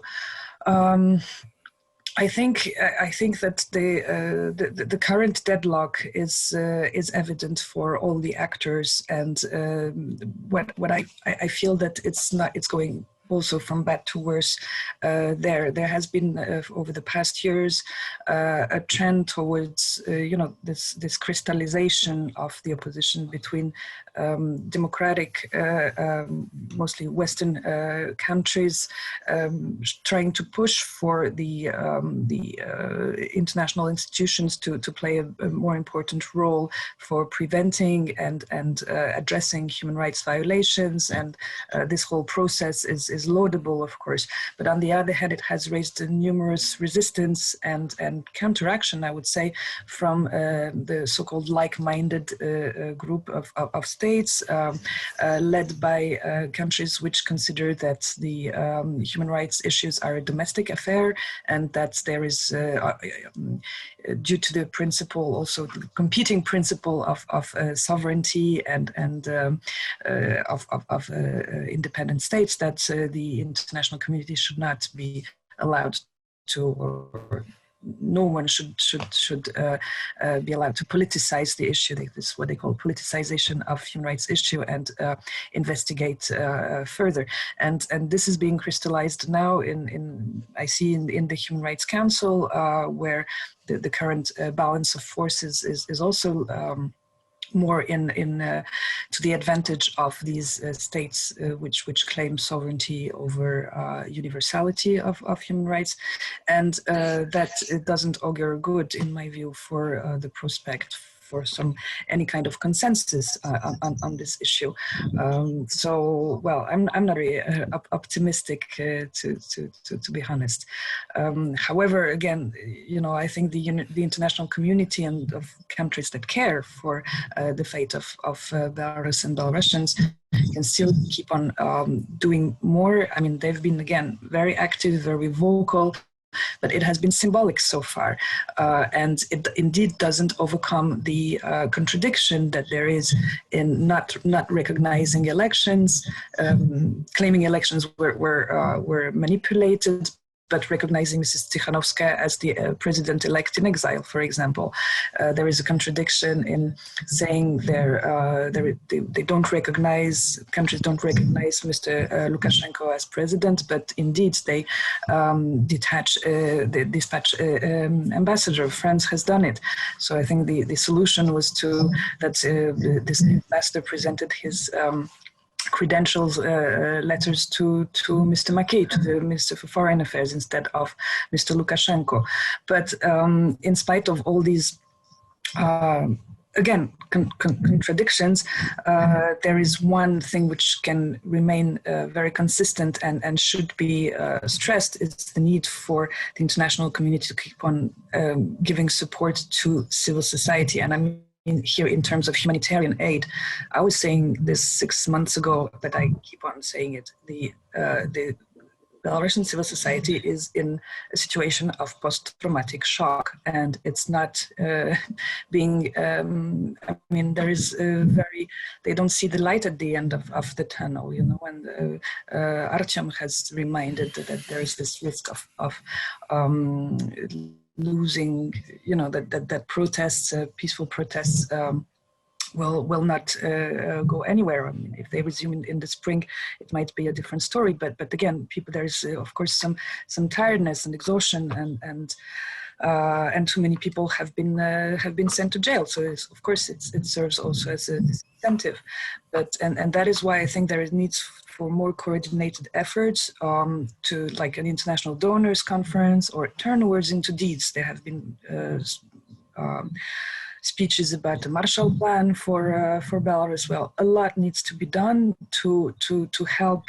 I think that the current deadlock is evident for all the actors, and what I feel that it's going also from bad to worse. There has been over the past years a trend towards this crystallization of the opposition between democratic, mostly Western countries, trying to push for the international institutions to play a more important role for preventing and addressing human rights violations, and this whole process is laudable, of course, but on the other hand, it has raised numerous resistance and counteraction, I would say, from the so-called like-minded group of states led by countries which consider that the human rights issues are a domestic affair, and that there is, due to the principle, also the competing principle of sovereignty and of independent states, that the international community should not be allowed to, or no one should be allowed to politicize the issue. This is what they call politicization of human rights issue, and investigate further. And this is being crystallized now I see in the Human Rights Council, where the current balance of forces is also more to the advantage of these states which claim sovereignty over universality of human rights, and that it doesn't augur good, in my view, for the prospect for any kind of consensus on this issue. So, well, I'm not very optimistic to be honest. However, again, you know, I think the international community and of countries that care for the fate of Belarus and Belarusians can still keep on doing more. I mean, they've been, again, very active, very vocal, but it has been symbolic so far. And it indeed doesn't overcome the contradiction that there is in not recognizing elections, claiming elections were manipulated, but recognizing Mrs. Tsikhanouskaya as the president-elect in exile, for example. There is a contradiction in saying they don't recognize, countries don't recognize Mr. Lukashenka as president, but indeed they dispatch ambassador. France has done it. So I think the solution was that this ambassador presented his credentials letters to Mr. Mackey, to the Minister for Foreign Affairs, instead of Mr. Lukashenko. But in spite of all these, again, contradictions, there is one thing which can remain very consistent and should be stressed. It's the need for the international community to keep on giving support to civil society. And I mean, here in terms of humanitarian aid. I was saying this 6 months ago, but I keep on saying it. The Belarusian civil society is in a situation of post-traumatic shock, and it's not being, I mean, there is they don't see the light at the end of the tunnel, you know, and Artyom has reminded that there is this risk of losing, you know, that protests, peaceful protests, will not go anywhere. I mean, if they resume in the spring, it might be a different story. But again, there is of course some tiredness and exhaustion, and too many people have been sent to jail. So of course it serves also as an incentive. But and that is why I think there is needs for more coordinated efforts to, like, an international donors conference, or turn words into deeds. There have been speeches about the Marshall Plan for Belarus. Well, a lot needs to be done to help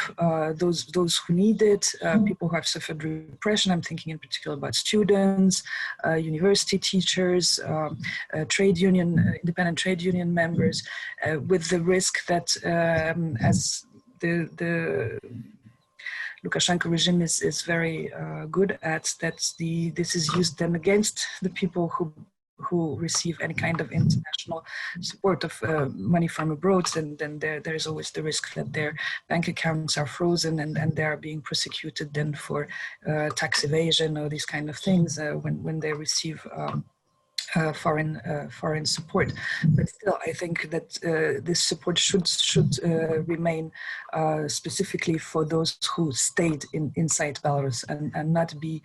those who need it, people who have suffered repression. I'm thinking in particular about students, university teachers, independent trade union members, with the risk that as the Lukashenko regime is very good at, that this is used then against the people who receive any kind of international support of money from abroad, and then there is always the risk that their bank accounts are frozen and they are being prosecuted then for tax evasion or these kind of things when they receive foreign support. But still, I think that this support should remain specifically for those who stayed inside Belarus, and not be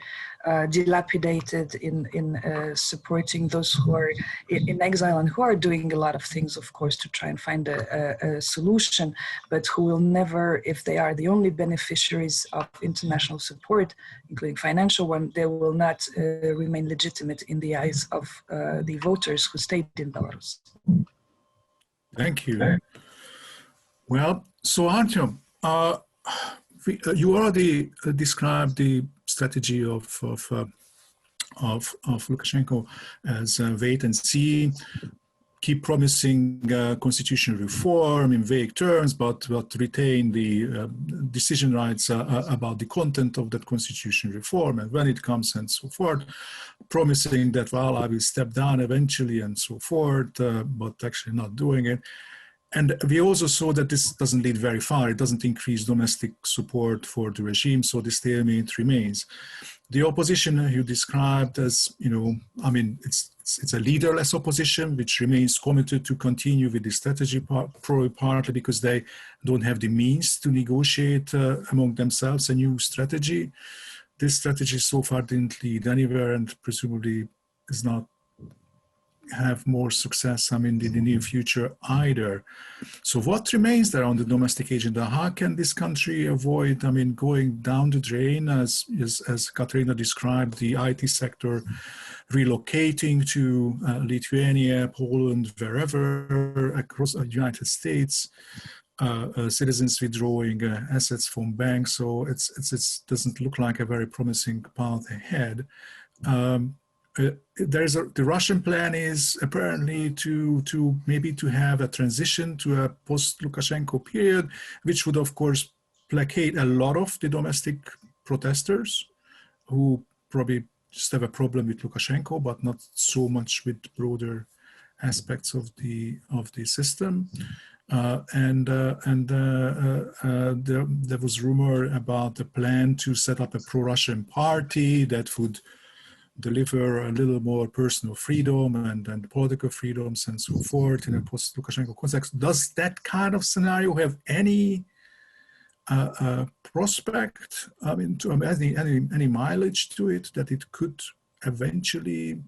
dilapidated in supporting those who are in exile and who are doing a lot of things, of course, to try and find a solution, but who will never, if they are the only beneficiaries of international support, including financial one, they will not remain legitimate in the eyes of the voters who stayed in Belarus. Thank you. Well, so Artyom, you already described the strategy of Lukashenko as wait and see, keep promising constitutional reform in vague terms, but retain the decision rights about the content of that constitutional reform, and when it comes and so forth, promising that, well, I will step down eventually and so forth, but actually not doing it. And we also saw that this doesn't lead very far. It doesn't increase domestic support for the regime, so the stalemate remains. The opposition you described as, you know, I mean, it's a leaderless opposition which remains committed to continue with the strategy, partly because they don't have the means to negotiate among themselves a new strategy. This strategy so far didn't lead anywhere, and presumably is not have more success, I mean, in the near future either. So what remains there on the domestic agenda? How can this country avoid, I mean, going down the drain, as Katerina described, the IT sector relocating to Lithuania, Poland, wherever across the United States, citizens withdrawing assets from banks. So it doesn't look like a very promising path ahead. The Russian plan is apparently to maybe to have a transition to a post-Lukashenko period, which would of course placate a lot of the domestic protesters who probably just have a problem with Lukashenko, but not so much with broader aspects of the system. There was rumor about the plan to set up a pro-Russian party that would deliver a little more personal freedom and political freedoms and so forth in a post-Lukashenko context. Does that kind of scenario have any prospect, I mean, any mileage to it, that it could eventually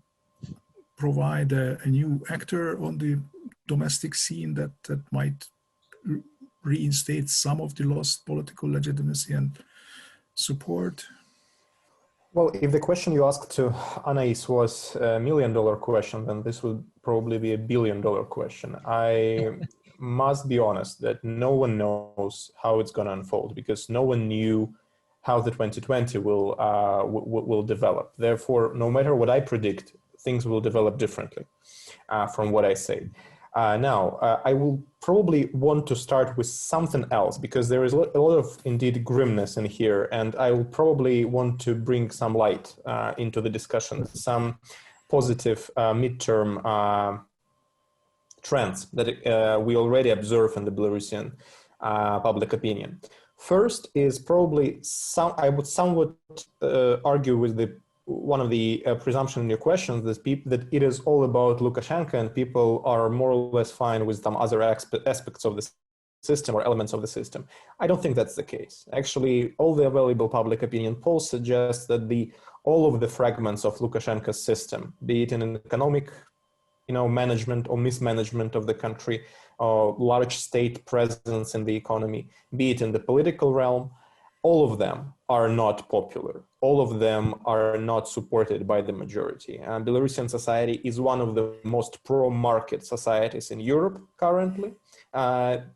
provide a new actor on the domestic scene that might reinstate some of the lost political legitimacy and support? Well, if the question you asked to Anais was $1 million question, then this would probably be $1 billion question. I must be honest that no one knows how it's going to unfold, because no one knew how the 2020 will develop. Therefore, no matter what I predict, things will develop differently from what I say. Now, I will probably want to start with something else, because there is a lot of indeed grimness in here, and I will probably want to bring some light into the discussion, some positive midterm trends that we already observe in the Belarusian public opinion. First is probably I would somewhat argue with one of the presumption in your questions, that it is all about Lukashenko and people are more or less fine with some other aspects of the system or elements of the system. I don't think that's the case. Actually, all the available public opinion polls suggest that all of the fragments of Lukashenko's system, be it in an economic management or mismanagement of the country, or large state presence in the economy, be it in the political realm, all of them are not popular. All of them are not supported by the majority. And Belarusian society is one of the most pro-market societies in Europe currently,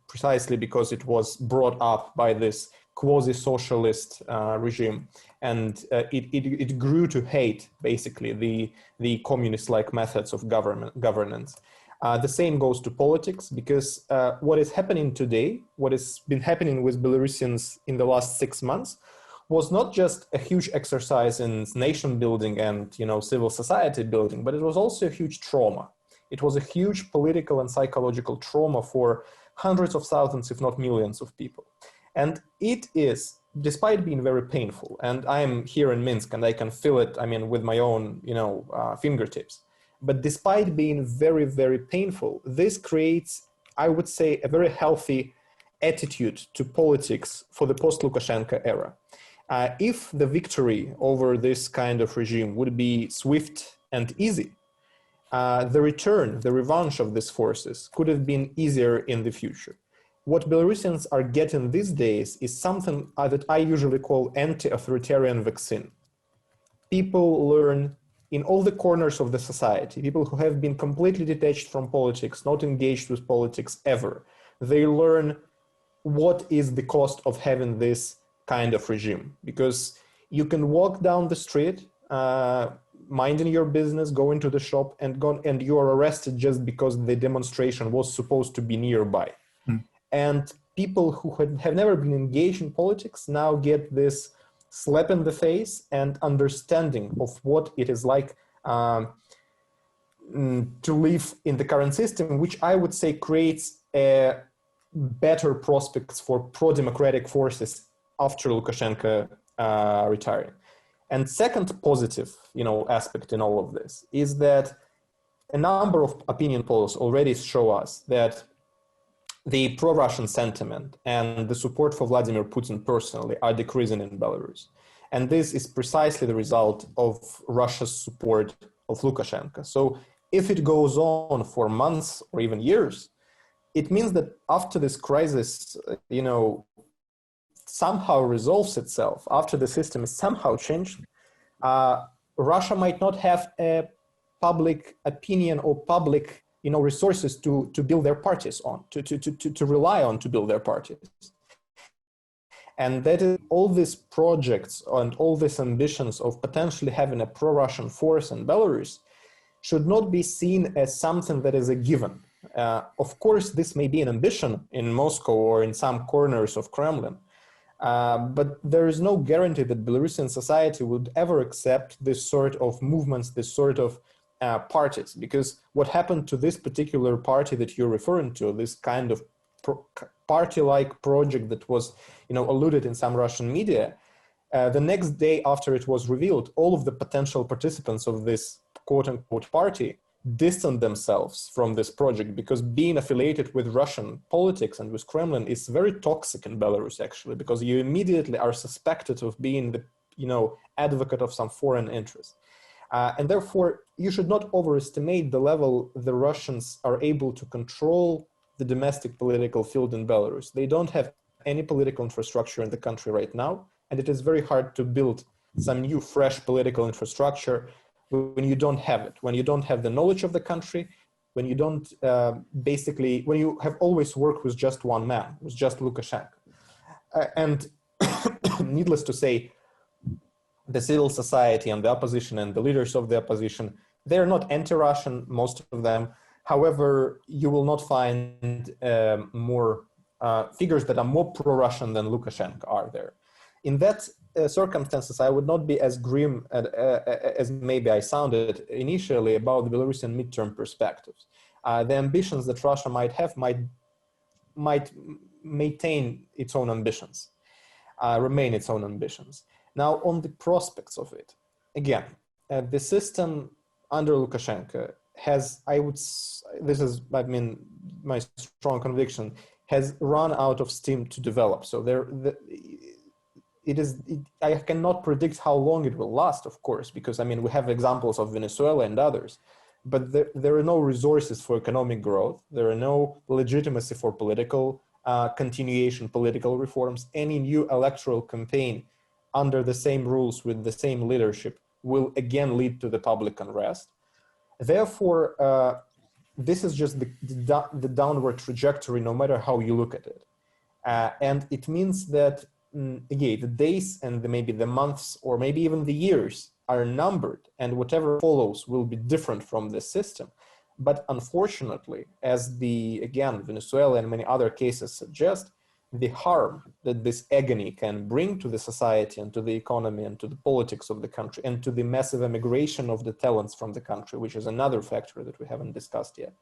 precisely because it was brought up by this quasi-socialist regime. And it grew to hate, basically, the communist-like methods of governance. The same goes to politics, because what is happening today, what has been happening with Belarusians in the last 6 months, was not just a huge exercise in nation building and civil society building, but it was also a huge trauma. It was a huge political and psychological trauma for hundreds of thousands, if not millions of people. And it is, despite being very painful, and I am here in Minsk and I can feel it, I mean, with my own, fingertips. But despite being very, very painful, this creates, I would say, a very healthy attitude to politics for the post-Lukashenko era. If the victory over this kind of regime would be swift and easy, the revanche of these forces could have been easier in the future. What Belarusians are getting these days is something that I usually call anti-authoritarian vaccine. People learn in all the corners of the society, people who have been completely detached from politics, not engaged with politics ever, they learn what is the cost of having this kind of regime. Because you can walk down the street, minding your business, go into the shop, and you are arrested just because the demonstration was supposed to be nearby. And people who have never been engaged in politics now get this slap in the face and understanding of what it is like to live in the current system, which I would say creates better prospects for pro-democratic forces after Lukashenko retiring. And second positive, aspect in all of this is that a number of opinion polls already show us that the pro-Russian sentiment and the support for Vladimir Putin personally are decreasing in Belarus. And this is precisely the result of Russia's support of Lukashenko. So if it goes on for months or even years, it means that after this crisis, somehow resolves itself, after the system is somehow changed, Russia might not have a public opinion or public, resources to build their parties on, to rely on to build their parties. And that is all these projects and all these ambitions of potentially having a pro-Russian force in Belarus should not be seen as something that is a given. Of course, this may be an ambition in Moscow or in some corners of Kremlin, but there is no guarantee that Belarusian society would ever accept this sort of movements, this sort of parties, because what happened to this particular party that you're referring to, this kind of party-like project that was, alluded in some Russian media, the next day after it was revealed, all of the potential participants of this quote-unquote party distanced themselves from this project, because being affiliated with Russian politics and with Kremlin is very toxic in Belarus, actually, because you immediately are suspected of being the, advocate of some foreign interest. And therefore, you should not overestimate the level the Russians are able to control the domestic political field in Belarus. They don't have any political infrastructure in the country right now, and it is very hard to build some new, fresh political infrastructure when you don't have it, when you don't have the knowledge of the country, when you don't when you have always worked with just one man, with just Lukashenka. And needless to say, the civil society and the opposition and the leaders of the opposition, they're not anti-Russian, most of them. However, you will not find more figures that are more pro-Russian than Lukashenko are there. In that circumstances, I would not be as grim as maybe I sounded initially about the Belarusian midterm perspectives. The ambitions that Russia might have might maintain its own ambitions, remain its own ambitions. Now, on the prospects of it, again, the system under Lukashenko has, this is, my strong conviction, has run out of steam to develop. So I cannot predict how long it will last, of course, because we have examples of Venezuela and others, but there are no resources for economic growth. There are no legitimacy for political continuation, political reforms. Any new electoral campaign under the same rules with the same leadership will again lead to the public unrest. Therefore, this is just the downward trajectory, no matter how you look at it. And it means that, again, the days and maybe the months or maybe even the years are numbered, and whatever follows will be different from this system. But unfortunately, as again, Venezuela and many other cases suggest, the harm that this agony can bring to the society and to the economy and to the politics of the country and to the massive emigration of the talents from the country, which is another factor that we haven't discussed yet,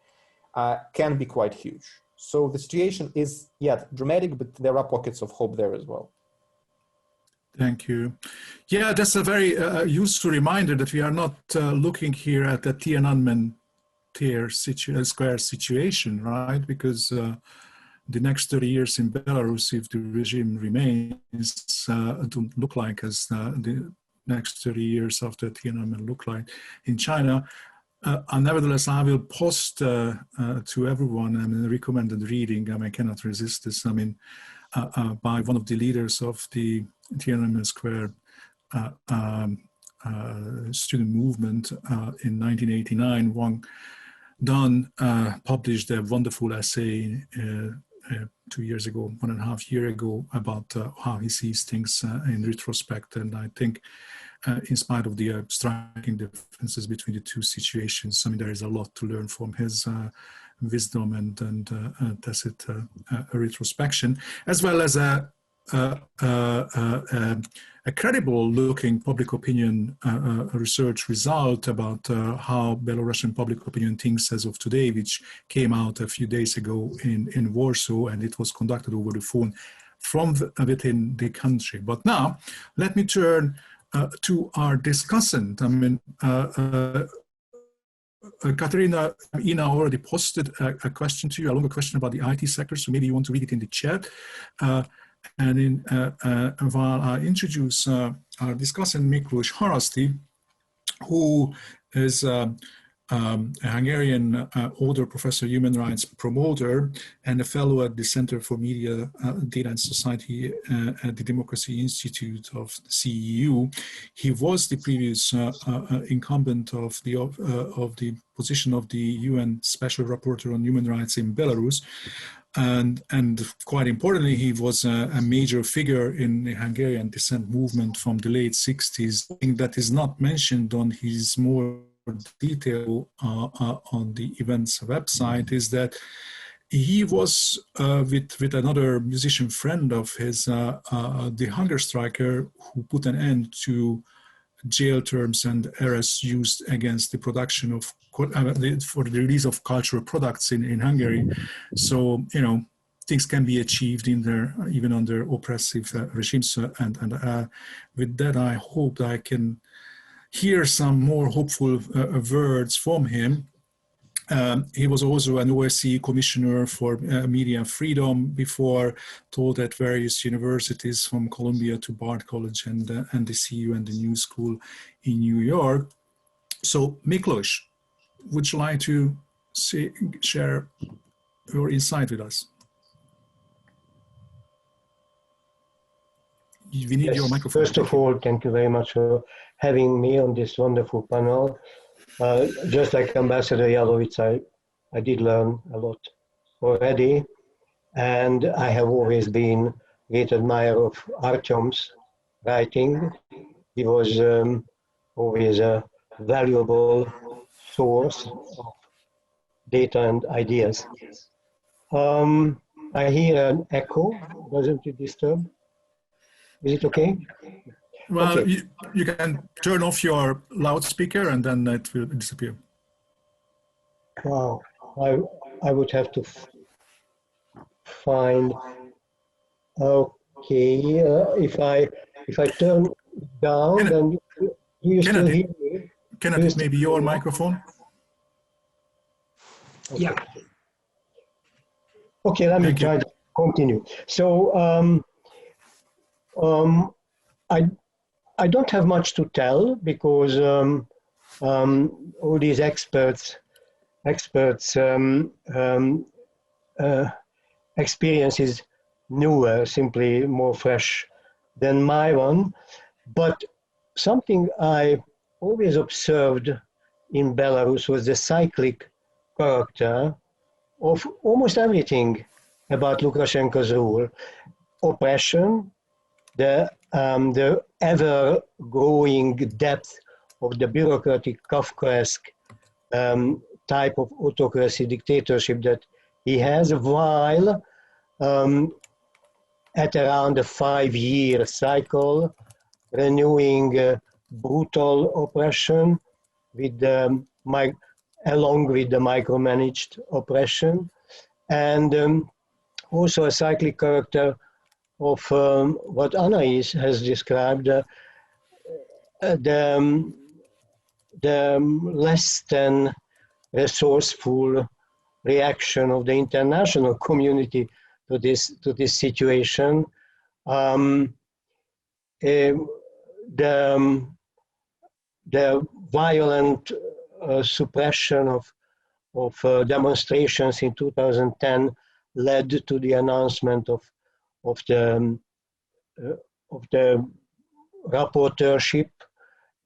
can be quite huge. So the situation is, dramatic, but there are pockets of hope there as well. Thank you. Yeah, that's a very useful reminder that we are not looking here at the Tiananmen Square situation, right? Because the next 30 years in Belarus, if the regime remains, don't look like as the next 30 years after Tiananmen look like in China. Nevertheless, I will post to everyone recommended reading. I cannot resist this. By one of the leaders of the Tiananmen Square student movement in 1989, Wang Dan published a wonderful essay 2 years ago, 1.5 years ago, about how he sees things in retrospect. And I think in spite of the striking differences between the two situations, there is a lot to learn from his wisdom and tacit retrospection, as well as a credible-looking public opinion research result about how Belarusian public opinion thinks as of today, which came out a few days ago in Warsaw, and it was conducted over the phone from within the country. But now, let me turn to our discussant. Katerina, Ina already posted a question to you, a longer question about the IT sector, so maybe you want to read it in the chat. And while I introduce our discussant, Miklós Haraszti, who is a Hungarian author, professor, human rights promoter, and a fellow at the Center for Media, Data and Society at the Democracy Institute of the CEU. He was the previous incumbent of the position of the UN Special Rapporteur on Human Rights in Belarus. And quite importantly, he was a major figure in the Hungarian dissent movement from the late 60s. Thing that is not mentioned on his more detail on the events website is that he was with another musician friend of his, the hunger striker, who put an end to jail terms and arrests used against the production of for the release of cultural products in Hungary. So, you know, things can be achieved in there even under oppressive regimes. And with that, I hope that I can hear some more hopeful words from him. He was also an OSCE commissioner for media freedom before, taught at various universities from Columbia to Bard College and the CU and the New School in New York. So, Miklos, would you like to share your insight with us? We need your microphone. First of all, thank you very much for having me on this wonderful panel. Just like Ambassador Yalowitz, I did learn a lot already, and I have always been a great admirer of Artyom's writing. He was always a valuable source of data and ideas. I hear an echo. Doesn't it disturb? Is it okay? Well, okay. You can turn off your loudspeaker and then it will disappear. Wow, I would have to find. Okay, if I turn down, then do you still hear me? Kenneth, maybe your microphone? Okay. Yeah. Okay, let me try to continue. So I don't have much to tell because all these experts' experience is newer, simply more fresh than my one. But something I always observed in Belarus was the cyclic character of almost everything about Lukashenko's rule: oppression, the ever-growing depth of the bureaucratic Kafkaesque type of autocracy, dictatorship that he has, while at around a 5-year cycle, renewing brutal oppression with along with the micromanaged oppression, and also a cyclic character of what Anais has described, the less than resourceful reaction of the international community to this situation. The violent suppression of demonstrations in 2010 led to the announcement of the rapporteurship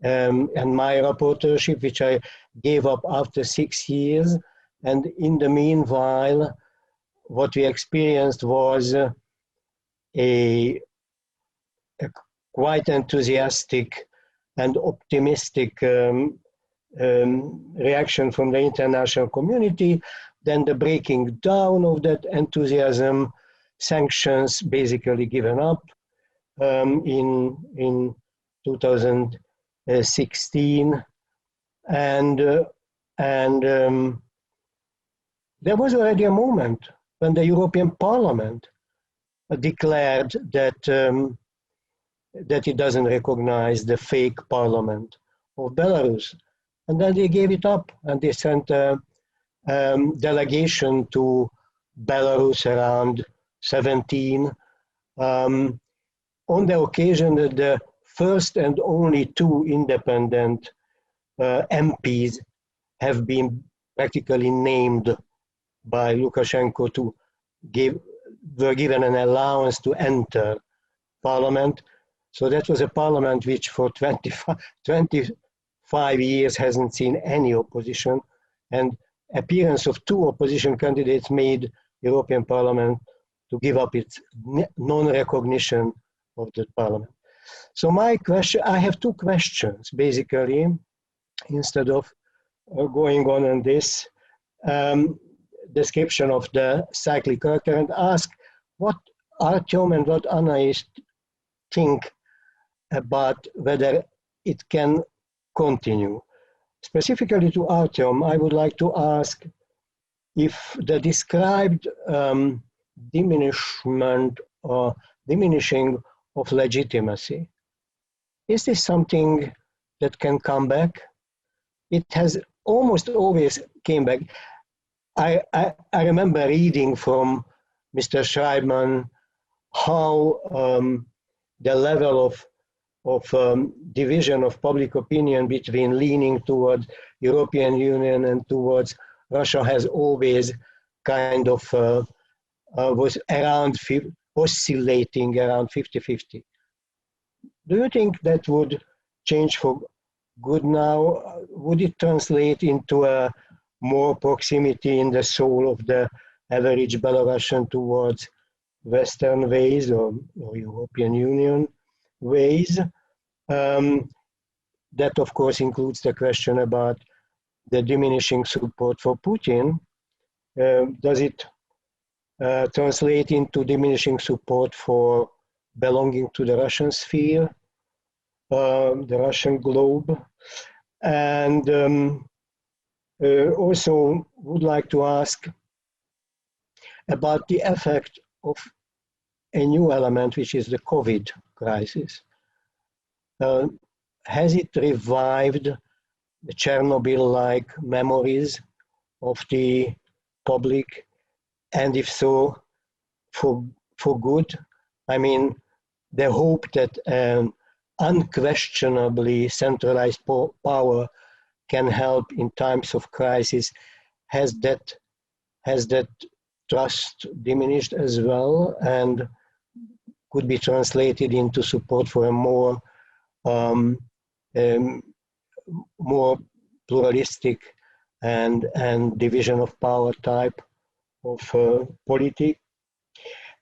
and my rapporteurship, which I gave up after 6 years. And in the meanwhile, what we experienced was a quite enthusiastic and optimistic reaction from the international community, then the breaking down of that enthusiasm, sanctions basically given up in 2016, and there was already a moment when the European Parliament declared that it doesn't recognize the fake parliament of Belarus, and then they gave it up and they sent a delegation to Belarus, around 17, on the occasion that the first and only 2 independent MPs have been practically named by Lukashenko to were given an allowance to enter parliament. So that was a parliament which for 25 years hasn't seen any opposition, and appearance of 2 opposition candidates made European Parliament to give up its non-recognition of the parliament. So my question, I have 2 questions basically, instead of going on this description of the cyclic character, and ask what Artyom and what Anna think about whether it can continue. Specifically to Artyom, I would like to ask if the described diminishment or diminishing of legitimacy, is this something that can come back? It has almost always came back. I remember reading from Mr. Schreibman how the level of division of public opinion between leaning towards European Union and towards Russia has always kind of was around oscillating around 50-50. Do you think that would change for good now? Would it translate into a more proximity in the soul of the average Belarusian towards Western ways or European Union ways? That of course includes the question about the diminishing support for Putin. Does it translate into diminishing support for belonging to the Russian sphere, the Russian globe? And also would like to ask about the effect of a new element, which is the COVID crisis. Has it revived the Chernobyl-like memories of the public? And if so, for good? I mean, the hope that unquestionably centralized power can help in times of crisis, has that trust diminished as well, and could be translated into support for a more pluralistic and division of power type of politics?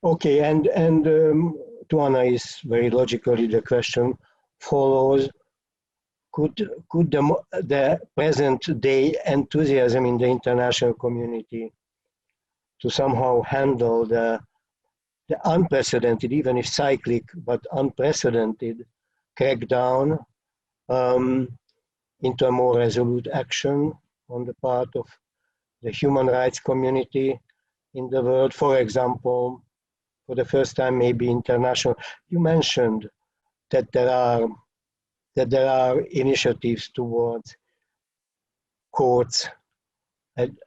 Okay, and to Anna is very logically the question follows: could the present day enthusiasm in the international community to somehow handle the unprecedented, even if cyclic, but unprecedented crackdown into a more resolute action on the part of the human rights community in the world? For example, for the first time, maybe international. You mentioned that there are initiatives towards courts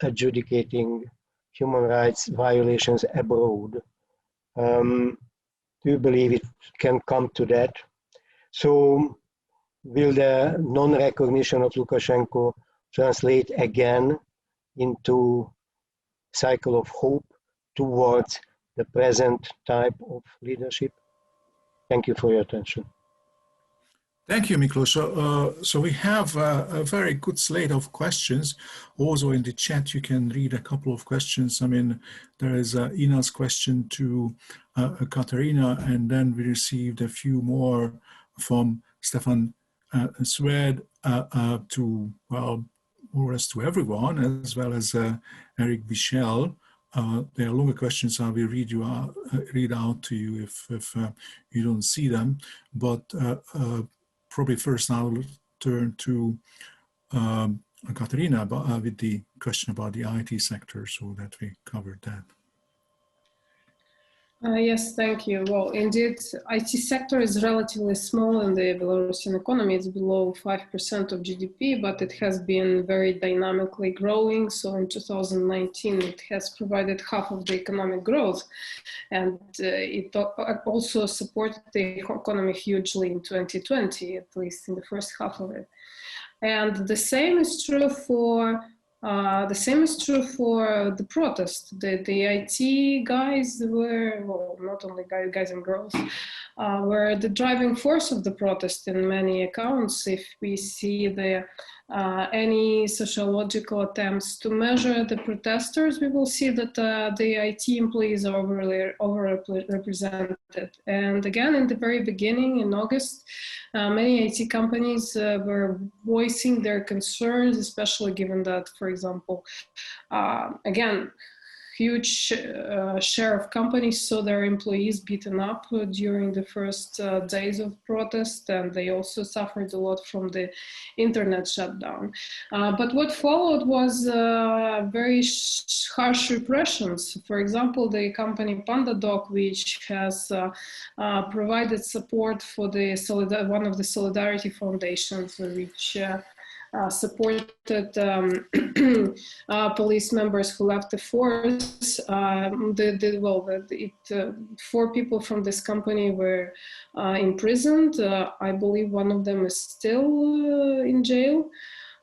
adjudicating human rights violations abroad. Do you believe it can come to that? So will the non-recognition of Lukashenko translate again into a cycle of hope towards the present type of leadership? Thank you for your attention. Thank you, Miklos. So we have a very good slate of questions. Also in the chat, you can read a couple of questions. I mean, there is Ina's question to Katerina, and then we received a few more from Stefan Swed to, well, more or less to everyone, as well as Eric Bichel. They are longer questions, so I will read out to you if you don't see them. But probably first I'll turn to Katerina with the question about the IT sector, so that we covered that. Yes, thank you. Well, indeed, IT sector is relatively small in the Belarusian economy. It's below 5% of GDP, but it has been very dynamically growing. So in 2019, it has provided half of the economic growth. And it also supported the economy hugely in 2020, at least in the first half of it. And the same is true for the protest. The IT guys were, well, not only guys and girls, were the driving force of the protest in many accounts. If we see any sociological attempts to measure the protesters, we will see that the IT employees are overrepresented. And again, in the very beginning, in August, many IT companies were voicing their concerns, especially given that, for example, again, huge share of companies saw their employees beaten up during the first days of protest, and they also suffered a lot from the internet shutdown. But what followed was very harsh repressions. For example, the company PandaDoc, which has provided support for one of the Solidarity Foundations, which supported police members who left the force. 4 people from this company were imprisoned. I believe one of them is still in jail.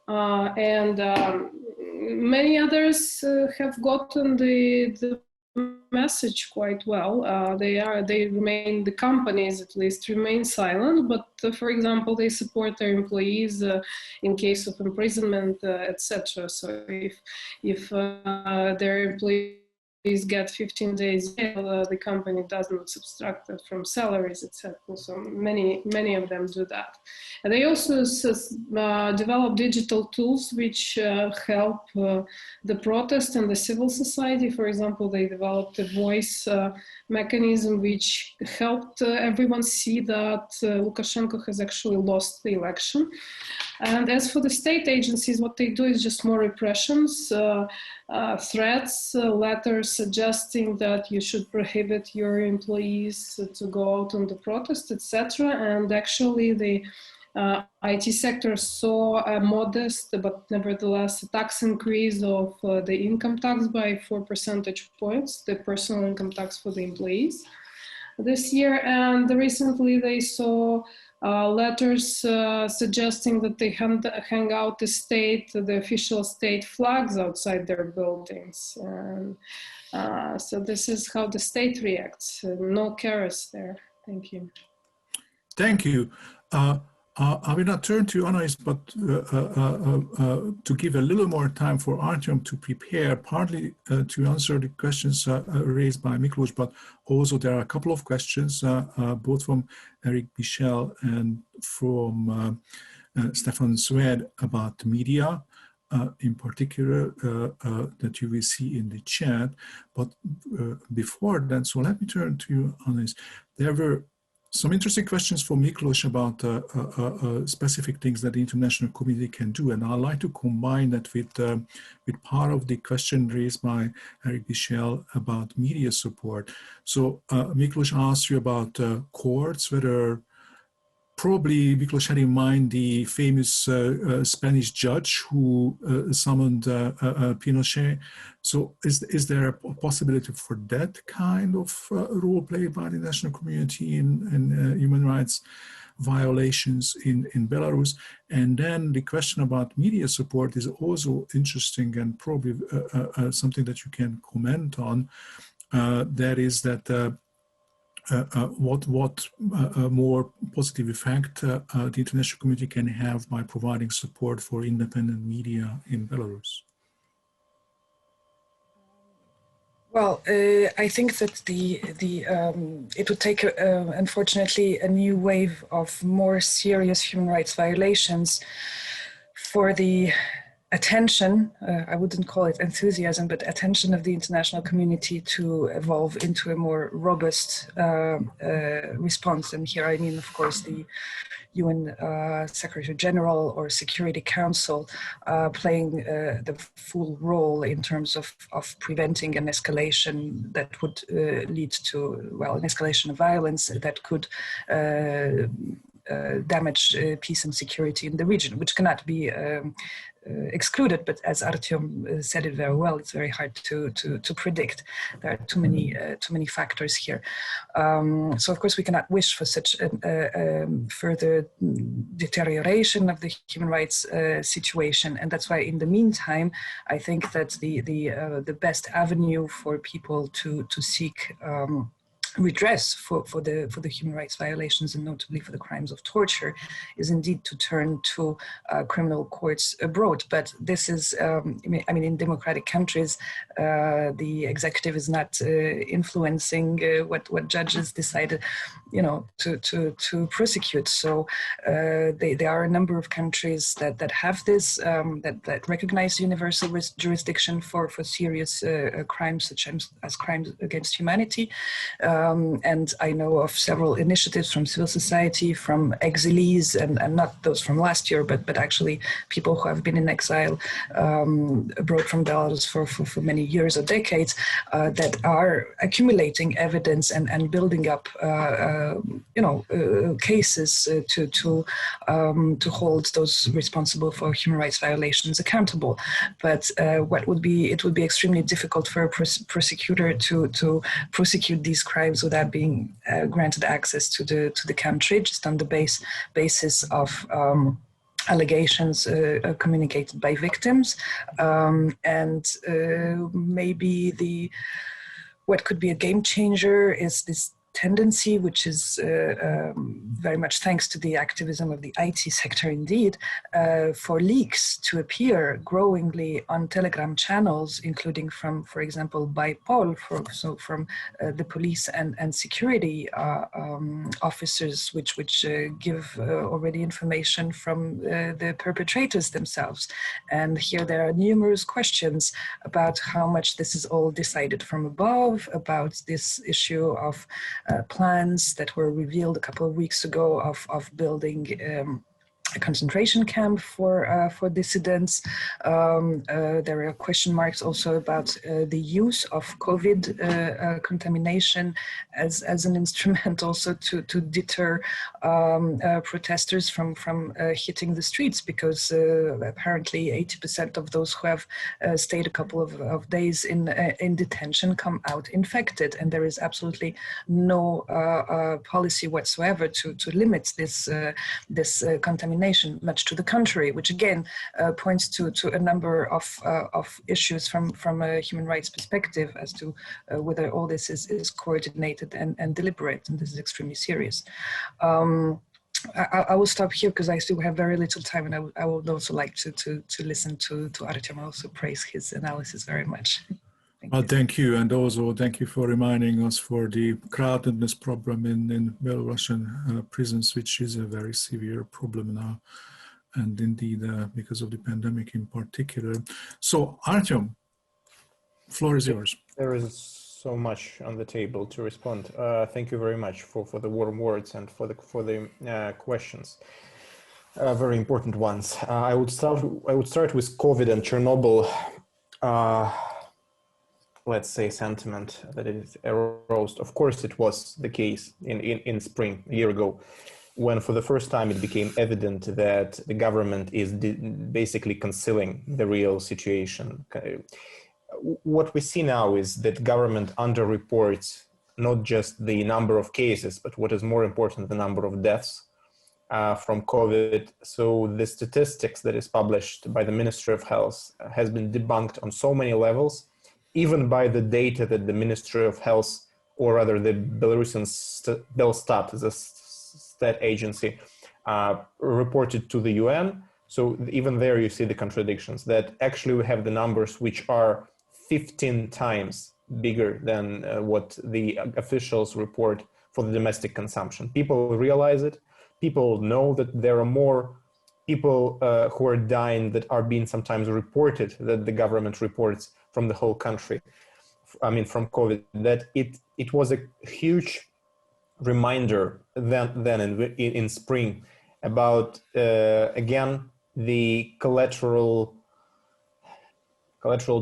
And many others have gotten the message quite well. The companies at least remain silent, but for example, they support their employees in case of imprisonment, etc. So if their employees get 15 days jail, the company does not subtract it from salaries, etc. So many of them do that. And they also develop digital tools which help the protest and the civil society. For example, they developed a voice mechanism which helped everyone see that Lukashenko has actually lost the election. And as for the state agencies, what they do is just more repressions, threats, letters suggesting that you should prohibit your employees to go out on the protest, etc. And actually the IT sector saw a modest, but nevertheless, a tax increase of the income tax by 4 percentage points, the personal income tax for the employees this year. And recently they saw letters suggesting that they hang out the official state flags outside their buildings. So this is how the state reacts. No chaos there. Thank you. Thank you. I will not turn to Anais, but to give a little more time for Artyom to prepare, partly to answer the questions raised by Miklós, but also there are a couple of questions, both from Eric Bichel and from Stefan Swed about media, in particular, that you will see in the chat. But before that, so let me turn to you, Anais. There were some interesting questions for Miklós about specific things that the international community can do, and I'd like to combine that with part of the question raised by Eric Bichel about media support. So Miklós asked you about courts, whether probably Miklós had in mind the famous Spanish judge who summoned Pinochet. So is there a possibility for that kind of role played by the international community in human rights violations in Belarus? And then the question about media support is also interesting and probably something that you can comment on. That is that what more positive effect the international community can have by providing support for independent media in Belarus? Well, I think that it would take, unfortunately, a new wave of more serious human rights violations for the attention, I wouldn't call it enthusiasm, but attention of the international community to evolve into a more robust response. And here I mean, of course, the UN Secretary General or Security Council playing the full role in terms of preventing an escalation that would lead to, well, an escalation of violence that could damage peace and security in the region, which cannot be excluded, but as Artyom said it very well, it's very hard to predict. There are too many factors here. So of course we cannot wish for such a further deterioration of the human rights situation, and that's why in the meantime I think that the best avenue for people to seek redress for the human rights violations, and notably for the crimes of torture, is indeed to turn to criminal courts abroad. But this is, I mean, in democratic countries, the executive is not influencing what judges decided, you know, to prosecute. So there are a number of countries that have this, that recognize universal jurisdiction for serious crimes such as crimes against humanity. And I know of several initiatives from civil society, from exilees, and not those from last year, but actually people who have been in exile abroad from Belarus for many years or decades, that are accumulating evidence and building up, cases to hold those responsible for human rights violations accountable. But it would be extremely difficult for a prosecutor to prosecute these crimes without being granted access to the country, just on the basis of allegations communicated by victims, and maybe what could be a game changer is this tendency, which is very much thanks to the activism of the IT sector indeed, for leaks to appear growingly on Telegram channels, including from, for example, BIPOL, from the police and security officers, which give already information from the perpetrators themselves. And here there are numerous questions about how much this is all decided from above, about this issue of plans that were revealed a couple of weeks ago of building a concentration camp for dissidents. There are question marks also about the use of COVID contamination as an instrument also to deter protesters from hitting the streets, because apparently 80% of those who have stayed a couple of days in detention come out infected, and there is absolutely no policy whatsoever to limit this contamination. Much to the contrary, which again points to a number of issues from a human rights perspective as to whether all this is coordinated and deliberate, and this is extremely serious. I will stop here because I still have very little time, and I would also like to listen to Artyom. I also praise his analysis very much. Thank you, and also thank you for reminding us for the crowdedness problem in Belarusian prisons, which is a very severe problem now, and indeed because of the pandemic in particular. So, Artyom, floor is yours. There is so much on the table to respond. Thank you very much for the warm words and for the questions. Very important ones. I would start with COVID and Chernobyl. Let's say sentiment that it arose. Of course, it was the case in spring a year ago, when for the first time it became evident that the government is basically concealing the real situation. What we see now is that government underreports not just the number of cases, but what is more important, the number of deaths from COVID. So the statistics that is published by the Ministry of Health has been debunked on so many levels, even by the data that the Ministry of Health, or rather the Belarusian Belstat, the state agency, reported to the UN. So even there you see the contradictions, that actually we have the numbers which are 15 times bigger than what the officials report for the domestic consumption. People realize it. People know that there are more people who are dying that are being sometimes reported, that the government reports from the whole country, I mean from COVID, that it was a huge reminder then in spring about, again, the collateral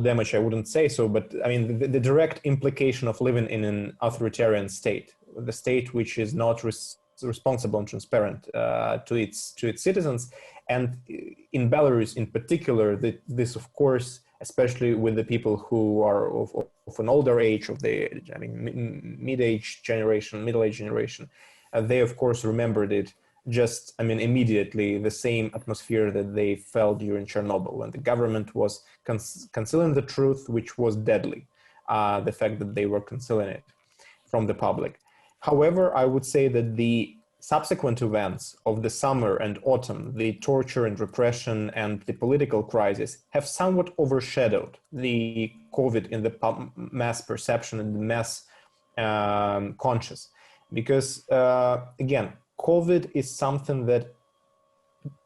damage, I wouldn't say so, but I mean the direct implication of living in an authoritarian state, the state which is not responsible and transparent to its citizens. And in Belarus in particular, this of course, especially with the people who are of an older age, mid-age generation, middle-age generation, they of course remembered it just, immediately the same atmosphere that they felt during Chernobyl, when the government was concealing the truth, which was deadly, the fact that they were concealing it from the public. However, I would say that the subsequent events of the summer and autumn, the torture and repression and the political crisis, have somewhat overshadowed the COVID in the mass perception and the mass conscious. Because again, COVID is something that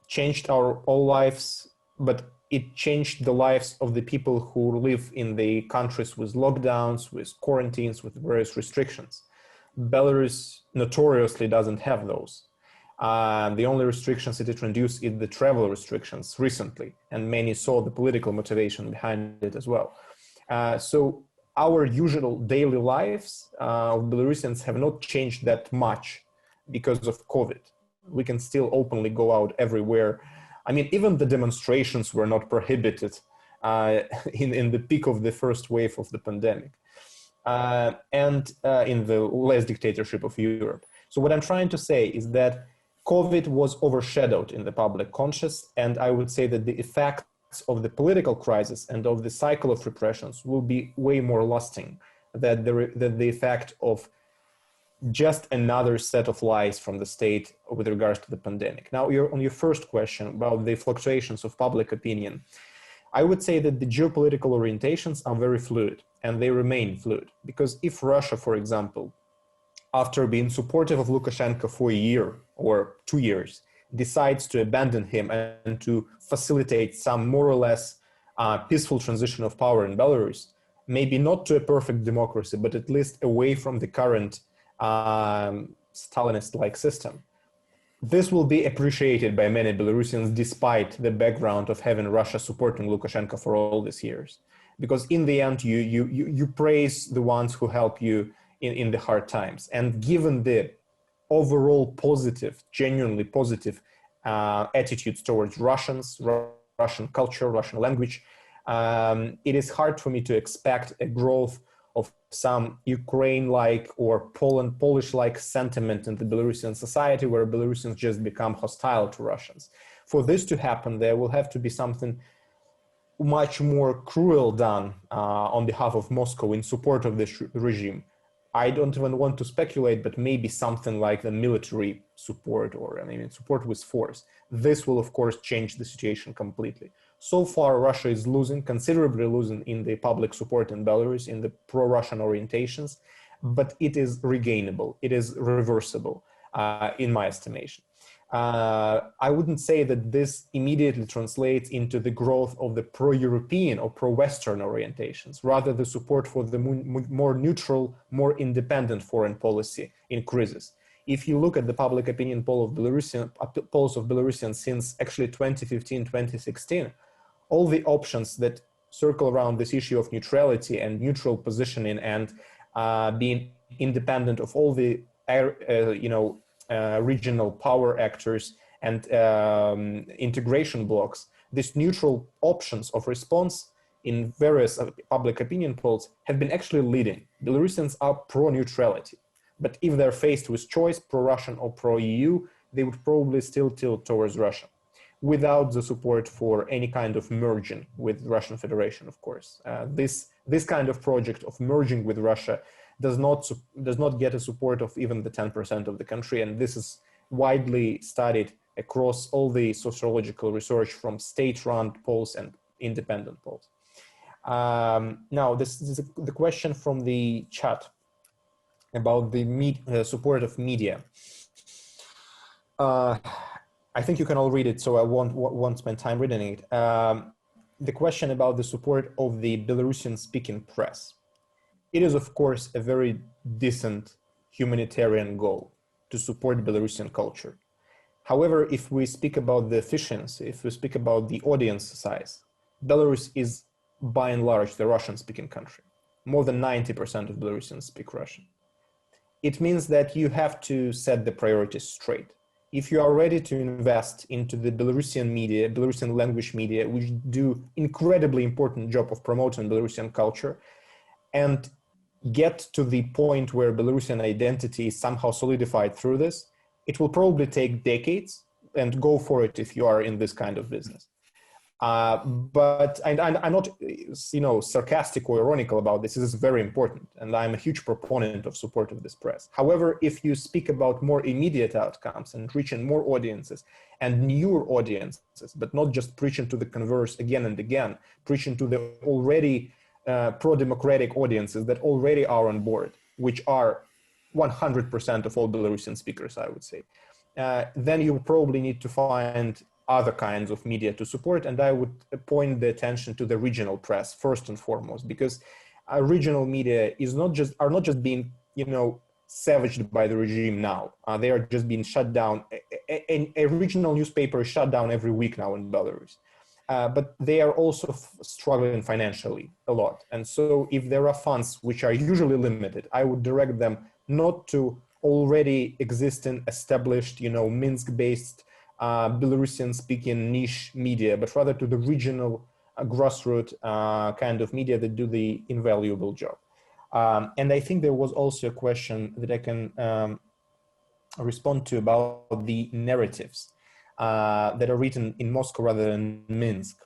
changed our all lives, but it changed the lives of the people who live in the countries with lockdowns, with quarantines, with various restrictions. Belarus notoriously doesn't have those. The only restrictions it introduced is the travel restrictions recently, and many saw the political motivation behind it as well. So our usual daily lives of Belarusians have not changed that much because of COVID. We can still openly go out everywhere. Even the demonstrations were not prohibited in the peak of the first wave of the pandemic. And in the last dictatorship of Europe. So what I'm trying to say is that COVID was overshadowed in the public conscious, and I would say that the effects of the political crisis and of the cycle of repressions will be way more lasting than the effect of just another set of lies from the state with regards to the pandemic. Now, on your first question about the fluctuations of public opinion, I would say that the geopolitical orientations are very fluid, and they remain fluid. Because if Russia, for example, after being supportive of Lukashenko for a year or 2 years, decides to abandon him and to facilitate some more or less peaceful transition of power in Belarus, maybe not to a perfect democracy, but at least away from the current Stalinist-like system, this will be appreciated by many Belarusians despite the background of having Russia supporting Lukashenko for all these years. Because in the end, you praise the ones who help you in the hard times. And given the overall positive, genuinely positive attitudes towards Russians, Russian culture, Russian language, it is hard for me to expect a growth of some Ukraine-like or Polish-like sentiment in the Belarusian society where Belarusians just become hostile to Russians. For this to happen, there will have to be something much more cruel done on behalf of Moscow in support of this regime. I don't even want to speculate, but maybe something like the military support or support with force. This will, of course, change the situation completely. So far, Russia is considerably losing in the public support in Belarus, in the pro-Russian orientations, but it is regainable. It is reversible, in my estimation. I wouldn't say that this immediately translates into the growth of the pro-European or pro-Western orientations, rather the support for the more neutral, more independent foreign policy increases. If you look at the public opinion polls of Belarusians since actually 2015, 2016, all the options that circle around this issue of neutrality and neutral positioning and being independent of all the regional power actors and integration blocks, these neutral options of response in various public opinion polls have been actually leading. Belarusians are pro-neutrality, but if they're faced with choice, pro-Russian or pro-EU, they would probably still tilt towards Russia, without the support for any kind of merging with Russian Federation, of course. This kind of project of merging with Russia does not get a support of even the 10% of the country, and this is widely studied across all the sociological research from state-run polls and independent polls. Now, this is the question from the chat about the support of media. I think you can all read it, so I won't spend time reading it. The question about the support of the Belarusian-speaking press. It is, of course, a very decent humanitarian goal to support Belarusian culture. However, if we speak about the efficiency, if we speak about the audience size, Belarus is, by and large, the Russian-speaking country. More than 90% of Belarusians speak Russian. it means that you have to set the priorities straight. If you are ready to invest into the Belarusian media, Belarusian language media, which do incredibly important job of promoting Belarusian culture, and get to the point where Belarusian identity is somehow solidified through this, it will probably take decades, and go for it if you are in this kind of business. But I'm not, sarcastic or ironical about this. This is very important, and I'm a huge proponent of support of this press. However, if you speak about more immediate outcomes and reaching more audiences and newer audiences, but not just preaching to the converse again and again, preaching to the already pro-democratic audiences that already are on board, which are 100% of all Belarusian speakers, I would say, then you probably need to find other kinds of media to support. And I would point the attention to the regional press first and foremost, because regional media are not just being, savaged by the regime now. They are just being shut down. A regional newspaper is shut down every week now in Belarus. But they are also struggling financially a lot. And so if there are funds which are usually limited, I would direct them not to already existing, established, Minsk-based, Belarusian-speaking niche media, but rather to the regional grassroots kind of media that do the invaluable job. And I think there was also a question that I can respond to about the narratives that are written in Moscow rather than Minsk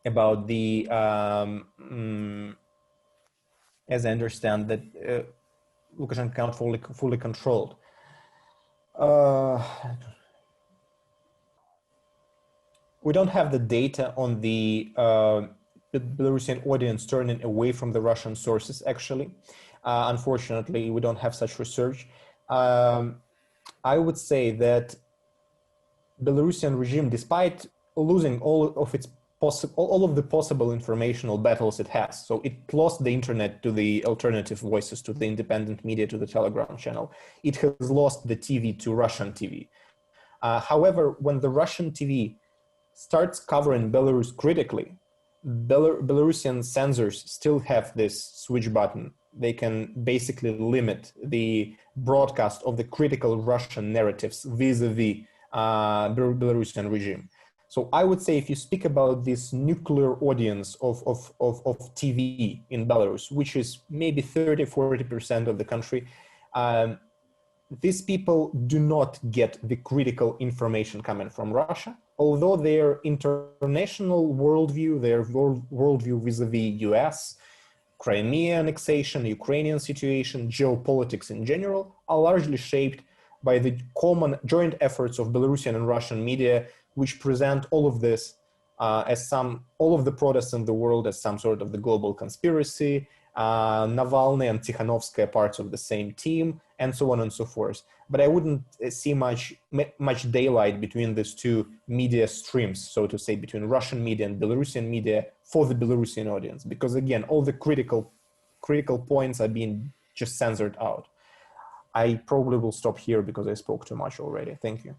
about the, as I understand, that Lukashenka cannot fully controlled. We don't have the data on the Belarusian audience turning away from the Russian sources, actually. Unfortunately, we don't have such research. I would say that Belarusian regime, despite losing all of the possible informational battles it has, so it lost the internet to the alternative voices, to the independent media, to the Telegram channel. It has lost the TV to Russian TV. However, when the Russian TV starts covering Belarus critically, Belarusian censors still have this switch button. They can basically limit the broadcast of the critical Russian narratives vis-a-vis Belarusian regime. So I would say if you speak about this nuclear audience of TV in Belarus, which is maybe 30–40% of the country, these people do not get the critical information coming from Russia, although their international worldview, their worldview vis-a-vis US, Crimea annexation, Ukrainian situation, geopolitics in general, are largely shaped by the common joint efforts of Belarusian and Russian media, which present all of this all of the protests in the world as some sort of the global conspiracy, Navalny and Tsikhanouskaya parts of the same team, and so on and so forth. But I wouldn't see much daylight between these two media streams, so to say, between Russian media and Belarusian media for the Belarusian audience, because again, all the critical points are being just censored out. I probably will stop here because I spoke too much already. Thank you.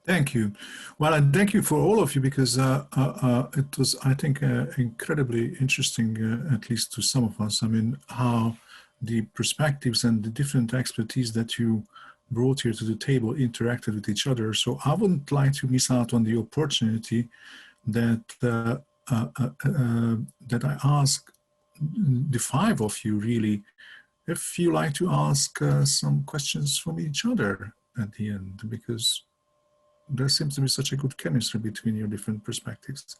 Thank you. Well, and thank you for all of you, because it was, I think, incredibly interesting, at least to some of us. I mean, how the perspectives and the different expertise that you brought here to the table interacted with each other. So I wouldn't like to miss out on the opportunity that that I ask the five of you, really, if you like to ask some questions from each other at the end, because there seems to be such a good chemistry between your different perspectives.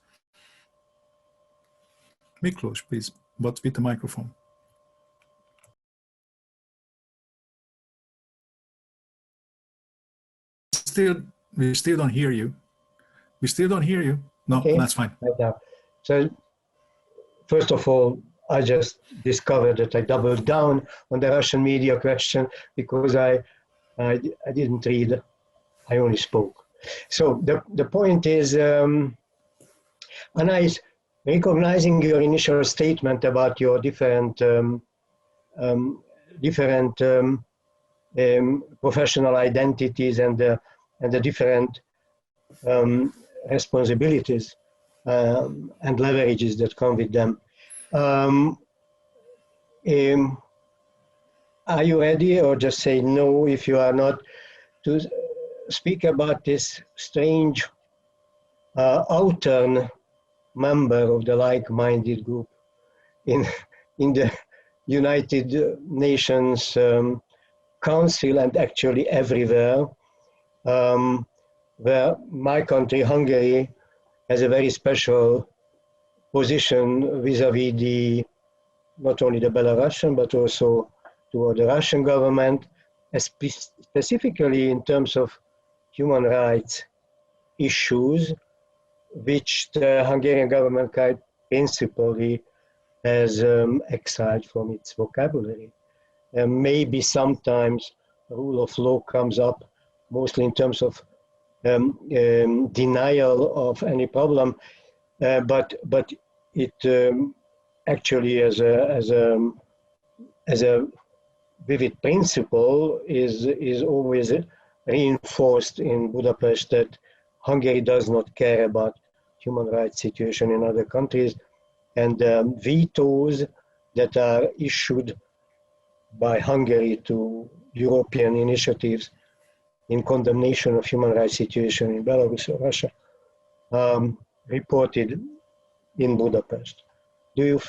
Miklos, please, but with the microphone. We still don't hear you. We still don't hear you. No, okay. That's fine. So, first of all, I just discovered that I doubled down on the Russian media question because I didn't read, I only spoke. So the point is, Anna, is recognizing your initial statement about your different professional identities and the different responsibilities and leverages that come with them. are you ready, or just say no if you are not, to speak about this strange outtern member of the like-minded group in the United Nations Council, and actually everywhere, where my country, Hungary, has a very special position vis-a-vis the, not only the Belarusian, but also toward the Russian government, specifically in terms of human rights issues, which the Hungarian government quite principally has exiled from its vocabulary. Maybe sometimes rule of law comes up, mostly in terms of denial of any problem, but it actually as a vivid principle is always reinforced in Budapest, that Hungary does not care about human rights situation in other countries, and vetoes that are issued by Hungary to European initiatives in condemnation of human rights situation in Belarus or Russia, reported in Budapest. Do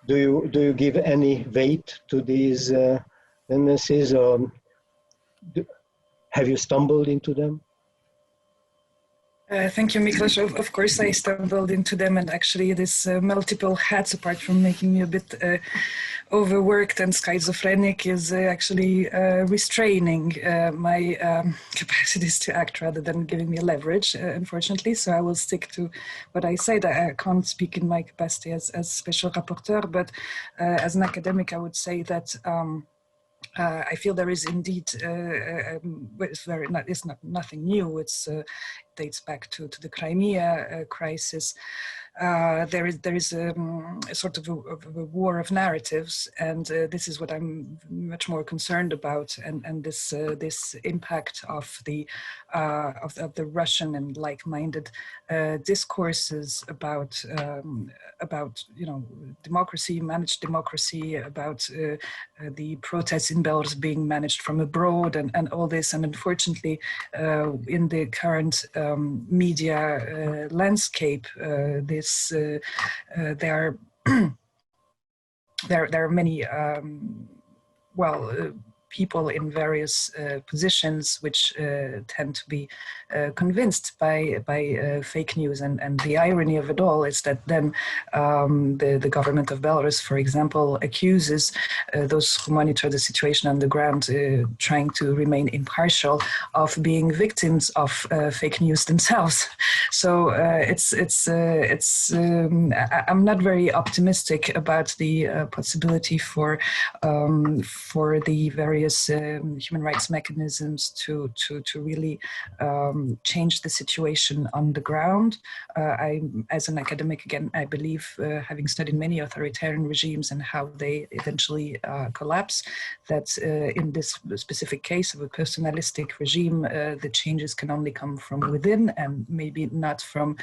you give any weight to these tendencies, or have you stumbled into them? Thank you, Miklos. Of course, I stumbled into them, and actually this multiple hats, apart from making me a bit overworked and schizophrenic, is actually restraining my capacities to act rather than giving me a leverage, unfortunately. So I will stick to what I say. That I can't speak in my capacity as special rapporteur, but as an academic, I would say that I feel there is indeed, it's nothing new. It dates back to the Crimea crisis. There is a sort of a war of narratives, and this is what I'm much more concerned about. And this impact of the Russian and like-minded discourses about democracy, managed democracy, about the protests in Belarus being managed from abroad, and all this. And unfortunately, in the current media landscape, there are many people in various positions which tend to be convinced by fake news, and the irony of it all is that then the government of Belarus, for example, accuses those who monitor the situation on the ground, trying to remain impartial, of being victims of fake news themselves. So I'm not very optimistic about the possibility for the various human rights mechanisms to really change the situation on the ground. As an academic, again, I believe, having studied many authoritarian regimes and how they eventually collapse, that in this specific case of a personalistic regime, the changes can only come from within, and maybe not from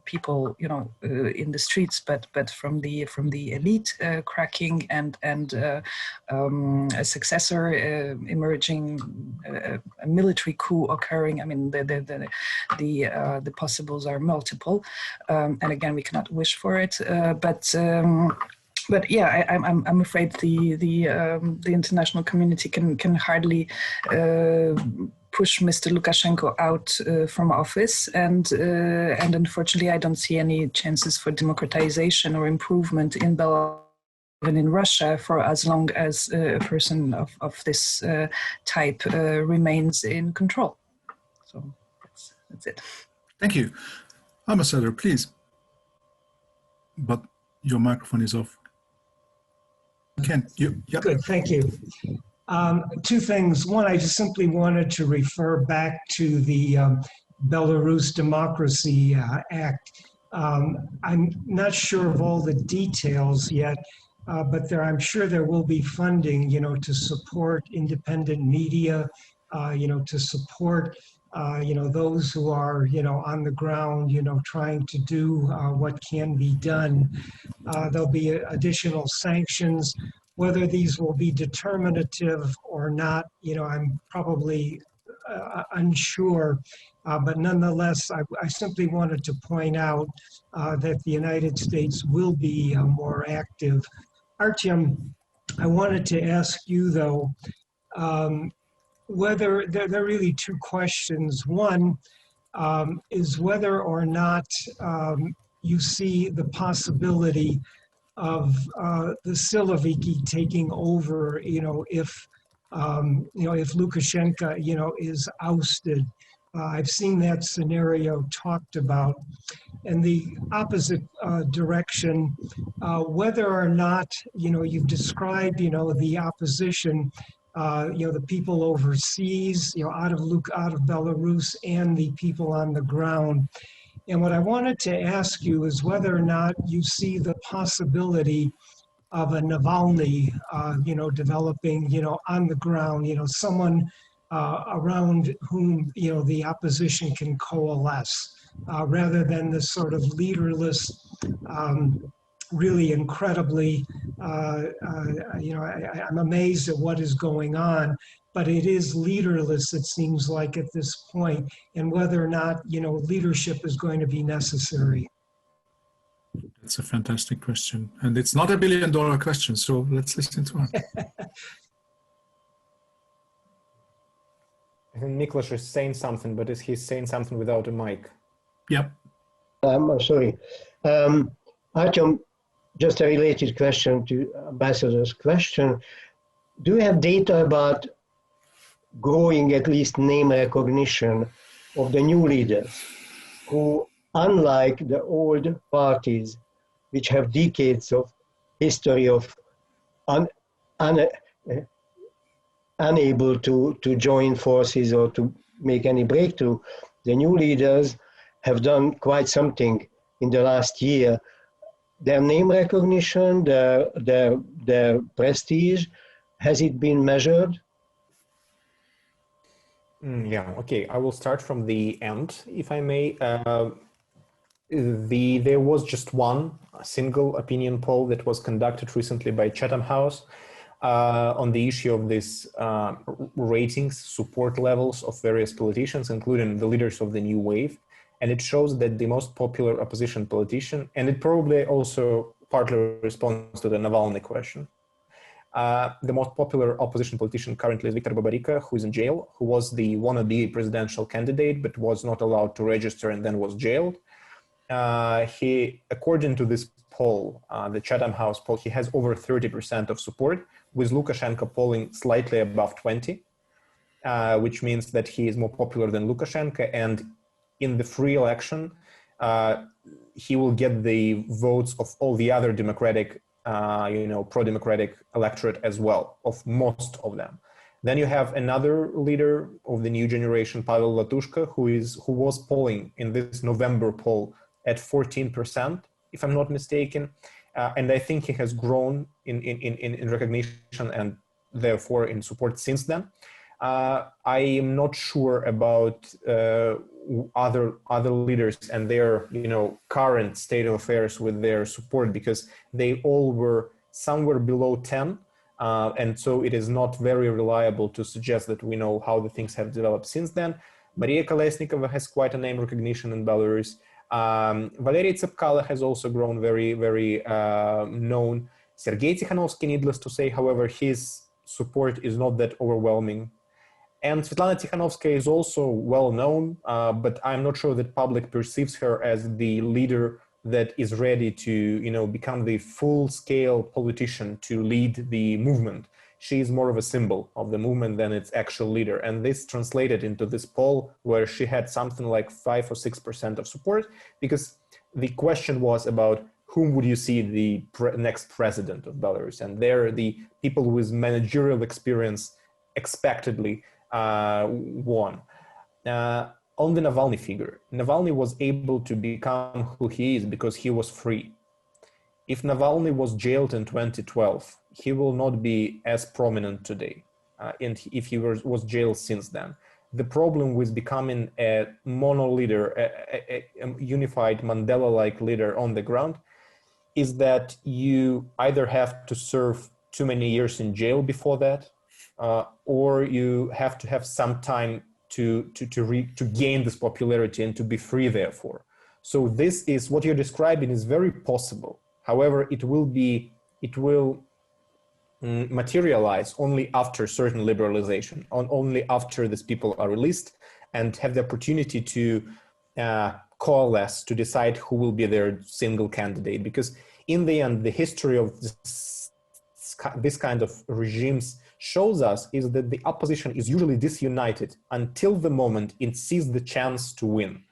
people, in the streets, but from the elite cracking and a successor emerging, a military coup occurring. I mean, the possibles are multiple, and again, we cannot wish for it. But yeah, I'm afraid the international community can hardly push Mr. Lukashenko out from office, and unfortunately, I don't see any chances for democratization or improvement in Belarus, even in Russia, for as long as a person of this type remains in control. So that's it. Thank you. Ambassador, please. But your microphone is off. Ken, you. Yep. Good, thank you. Two things. One, I just simply wanted to refer back to the Belarus Democracy Act. I'm not sure of all the details yet, but I'm sure there will be funding, to support independent media, to support, those who are, on the ground, trying to do what can be done. There'll be additional sanctions whether these will be determinative or not, I'm probably unsure. But nonetheless, I simply wanted to point out that the United States will be more active. Artyom, I wanted to ask you, though, whether there are really two questions. One is whether or not you see the possibility of the Siloviki taking over, if Lukashenka, is ousted. I've seen that scenario talked about. And the opposite direction, whether or not, you've described, the opposition, the people overseas, out of Belarus, and the people on the ground. And what I wanted to ask you is whether or not you see the possibility of a Navalny, developing, on the ground, someone around whom, the opposition can coalesce, rather than this sort of leaderless, really incredibly, I'm amazed at what is going on, but it is leaderless, it seems like, at this point, and whether or not, leadership is going to be necessary. That's a fantastic question. And it's not $1 billion question, so let's listen to it. I think Miklos is saying something, but is he saying something without a mic? Yep. I'm sorry. Artyom, just a related question to Ambassador's question. Do you have data about growing, at least, name recognition of the new leaders who, unlike the old parties, which have decades of history of unable to join forces or to make any breakthrough, the new leaders have done quite something in the last year. Their name recognition, their prestige, has it been measured? Yeah, okay. I will start from the end, if I may. There was just one single opinion poll that was conducted recently by Chatham House on the issue of this ratings, support levels of various politicians, including the leaders of the new wave. And it shows that the most popular opposition politician, and it probably also partly responds to the Navalny question, the most popular opposition politician currently is Viktor Babarika, who is in jail, who was the wannabe presidential candidate, but was not allowed to register and then was jailed. He, according to this poll, the Chatham House poll, he has over 30% of support, with Lukashenko polling slightly above 20, which means that he is more popular than Lukashenko. And in the free election, he will get the votes of all the other democratic, pro-democratic electorate as well, of most of them. Then you have another leader of the new generation, Pavel Latushka, who was polling in this November poll at 14%, if I'm not mistaken. And I think he has grown in recognition and therefore in support since then. I am not sure about other leaders and their current state of affairs with their support, because they all were somewhere below 10, and so it is not very reliable to suggest that we know how the things have developed since then. Maria Kolesnikova has quite a name recognition in Belarus. Valery Tsepkalo has also grown very, very known. Sergei Tikhanovsky, needless to say, however, his support is not that overwhelming. And Svyatlana Tsikhanouskaya is also well known, but I'm not sure that public perceives her as the leader that is ready to, become the full-scale politician to lead the movement. She is more of a symbol of the movement than its actual leader. And this translated into this poll where she had something like 5 or 6% of support, because the question was about whom would you see the next president of Belarus? And there, the people with managerial experience expectedly won. On the Navalny figure, Navalny was able to become who he is because he was free. If Navalny was jailed in 2012, he will not be as prominent today. And if he was jailed since then. The problem with becoming a mono leader, a unified Mandela-like leader on the ground, is that you either have to serve too many years in jail before that, or you have to have some time to gain this popularity and to be free therefore. So this is what you're describing is very possible. However, it will materialize only after certain liberalization, only after these people are released and have the opportunity to coalesce to decide who will be their single candidate. Because in the end, the history of this kind of regimes shows us is that the opposition is usually disunited until the moment it sees the chance to win.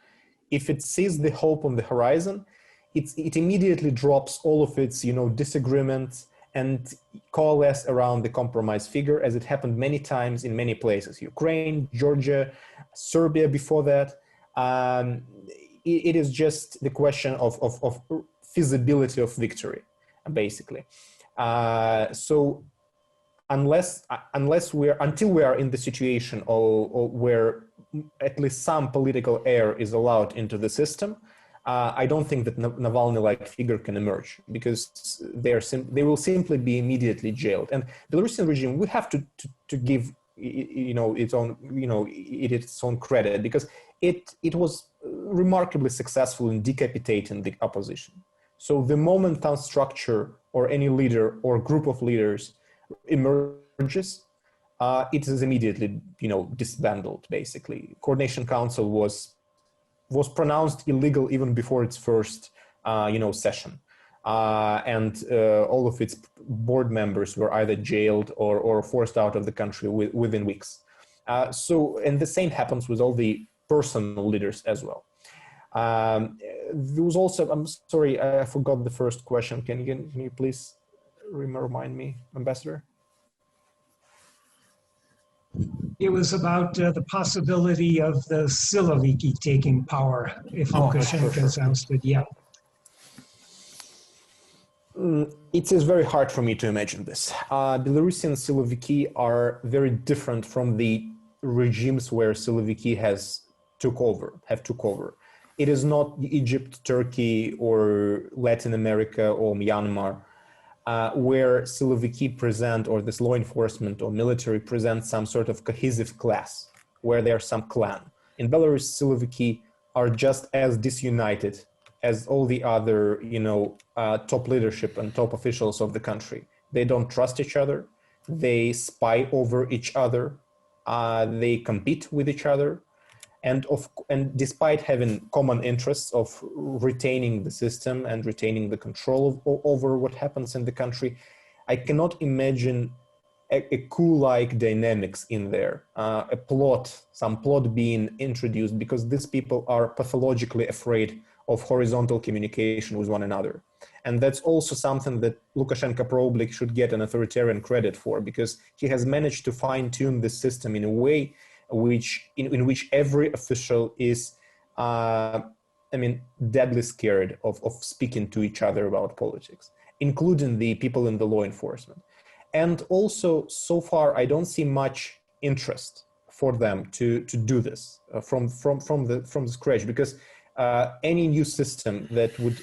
If it sees the hope on the horizon, it immediately drops all of its disagreements and coalesce around the compromise figure, as it happened many times in many places. Ukraine, Georgia, Serbia before that. It is just the question of feasibility of victory, basically. So until we are in the situation where at least some political air is allowed into the system, I don't think that Navalny-like figure can emerge, because they will simply be immediately jailed. And the Belarusian regime, we have to give its own credit, because it was remarkably successful in decapitating the opposition. So the moment some structure or any leader or group of leaders emerges, it is immediately disbanded. Basically, Coordination Council was pronounced illegal even before its first session, and all of its board members were either jailed or forced out of the country within weeks. And the same happens with all the personal leaders as well. There was also, I'm sorry, I forgot the first question. Can you please remind me, Ambassador? It was about the possibility of the Siloviki taking power if Lukashenka is ousted. Yeah. It is very hard for me to imagine this. Belarusian Siloviki are very different from the regimes where Siloviki have took over. It is not Egypt, Turkey, or Latin America or Myanmar, where Siloviki present, or this law enforcement or military presents some sort of cohesive class, where there's some clan. In Belarus, Siloviki are just as disunited as all the other, top leadership and top officials of the country. They don't trust each other. They spy over each other. They compete with each other. And despite having common interests of retaining the system and retaining the control over what happens in the country, I cannot imagine a coup-like dynamics in there, some plot being introduced, because these people are pathologically afraid of horizontal communication with one another. And that's also something that Lukashenko probably should get an authoritarian credit for, because he has managed to fine-tune the system in a way in which every official is, deadly scared of speaking to each other about politics, including the people in the law enforcement. And also, so far, I don't see much interest for them to do this from the scratch, because any new system that would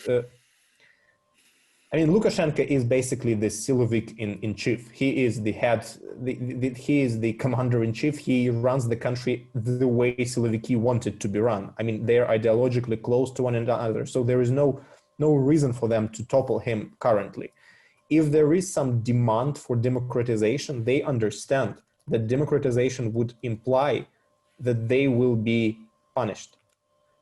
Lukashenko is basically the Silovik in chief. He is the head, he is the commander in chief. He runs the country the way Siloviki wanted to be run. They're ideologically close to one another, so there is no reason for them to topple him currently. If there is some demand for democratization, they understand that democratization would imply that they will be punished.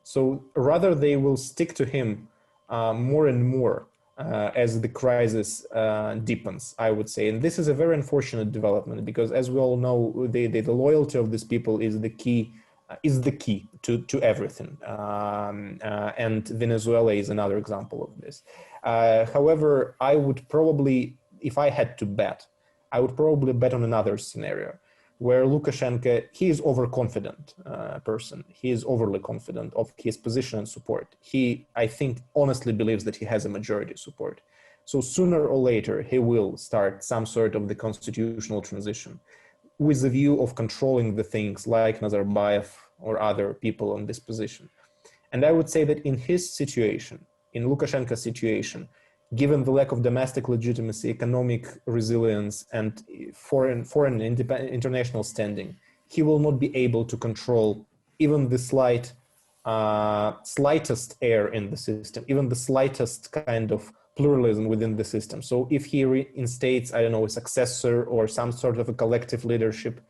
So rather they will stick to him more and more as the crisis deepens, I would say. And this is a very unfortunate development, because as we all know, the loyalty of these people is the key to everything. And Venezuela is another example of this. However, I would probably, if I had to bet, I would probably bet on another scenario, where Lukashenko, he is overconfident person. He is overly confident of his position and support. He, I think, honestly believes that he has a majority support. So sooner or later, he will start some sort of the constitutional transition with the view of controlling the things like Nazarbayev or other people in this position. And I would say that in his situation, in Lukashenko's situation, given the lack of domestic legitimacy, economic resilience, and foreign international standing, he will not be able to control even the slightest error in the system, even the slightest kind of pluralism within the system. So if he reinstates, I don't know, a successor or some sort of a collective leadership,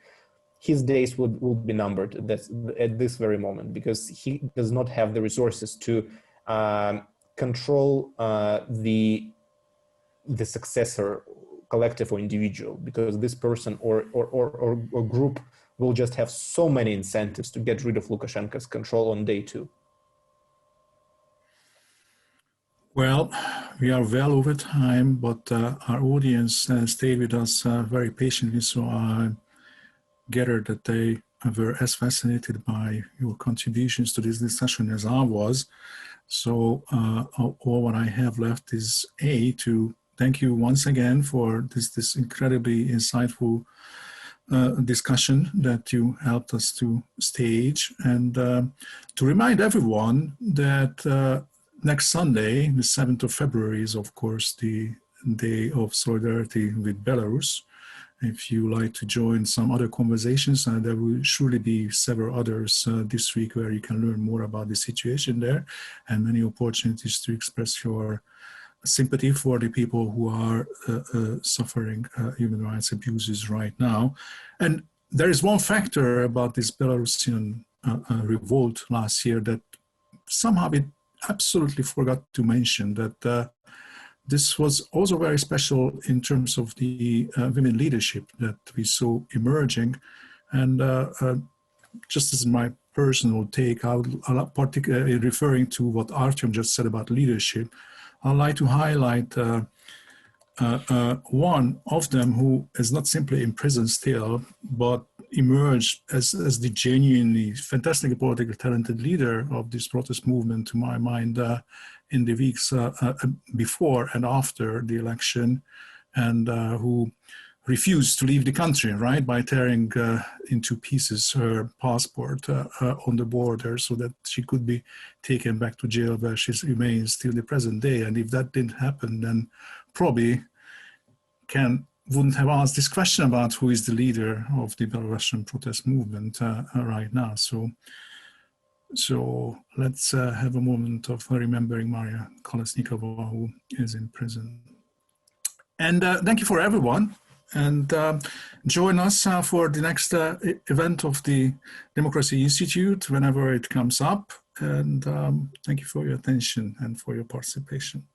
his days will be numbered at this very moment, because he does not have the resources to control the successor, collective or individual, because this person or group will just have so many incentives to get rid of Lukashenko's control on day 2. Well, we are well over time, but our audience stayed with us very patiently, so I gathered that they were as fascinated by your contributions to this discussion as I was. So all what I have left is to thank you once again for this incredibly insightful discussion that you helped us to stage, and to remind everyone that next Sunday, the 7th of February, is of course the Day of Solidarity with Belarus. If you like to join some other conversations, there will surely be several others this week where you can learn more about the situation there, and many opportunities to express your sympathy for the people who are suffering human rights abuses right now. And there is one factor about this Belarusian revolt last year that somehow it absolutely forgot to mention, that this was also very special in terms of the women leadership that we saw emerging. And just as my personal take, I'll particularly referring to what Artyom just said about leadership, I'd like to highlight one of them who is not simply in prison still, but emerged as the genuinely fantastic politically talented leader of this protest movement, to my mind, in the weeks before and after the election, and who refused to leave the country, right, by tearing into pieces her passport on the border so that she could be taken back to jail, where she remains till the present day. And if that didn't happen, then probably wouldn't have asked this question about who is the leader of the Belarusian protest movement right now. So let's have a moment of remembering Maria Kolesnikova, who is in prison. And thank you for everyone. And join us for the next event of the Democracy Institute whenever it comes up. And thank you for your attention and for your participation.